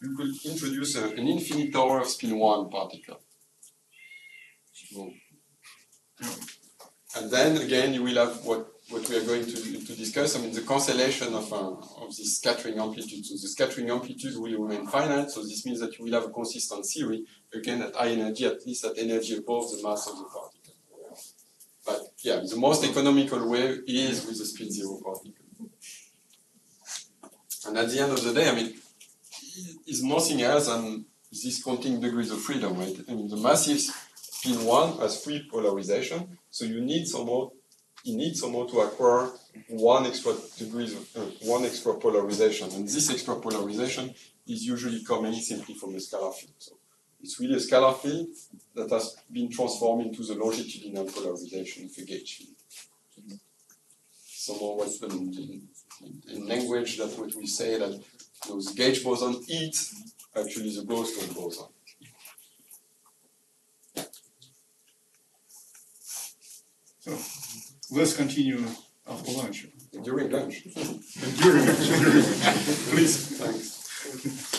you could introduce an infinite tower of spin 1 particle. And then again, you will have what we are going to discuss. I mean, the cancellation of this scattering amplitude. So the scattering amplitude will remain finite. So this means that you will have a consistent theory again at high energy, at least at energy above the mass of the particle. But yeah, the most economical way is with the spin zero particle. And at the end of the day, I mean, it's nothing else than this counting degrees of freedom, right? I mean, the massive spin 1 has 3 polarization, so you need somehow to acquire one extra polarization, and this extra polarization is usually coming simply from a scalar field. So it's really a scalar field that has been transformed into the longitudinal polarization of a gauge field. Somehow, what's in language, that's what we say, that those gauge boson eat actually the Bose-Stone boson. So let's continue after lunch. During lunch. During lunch. Please. Thanks.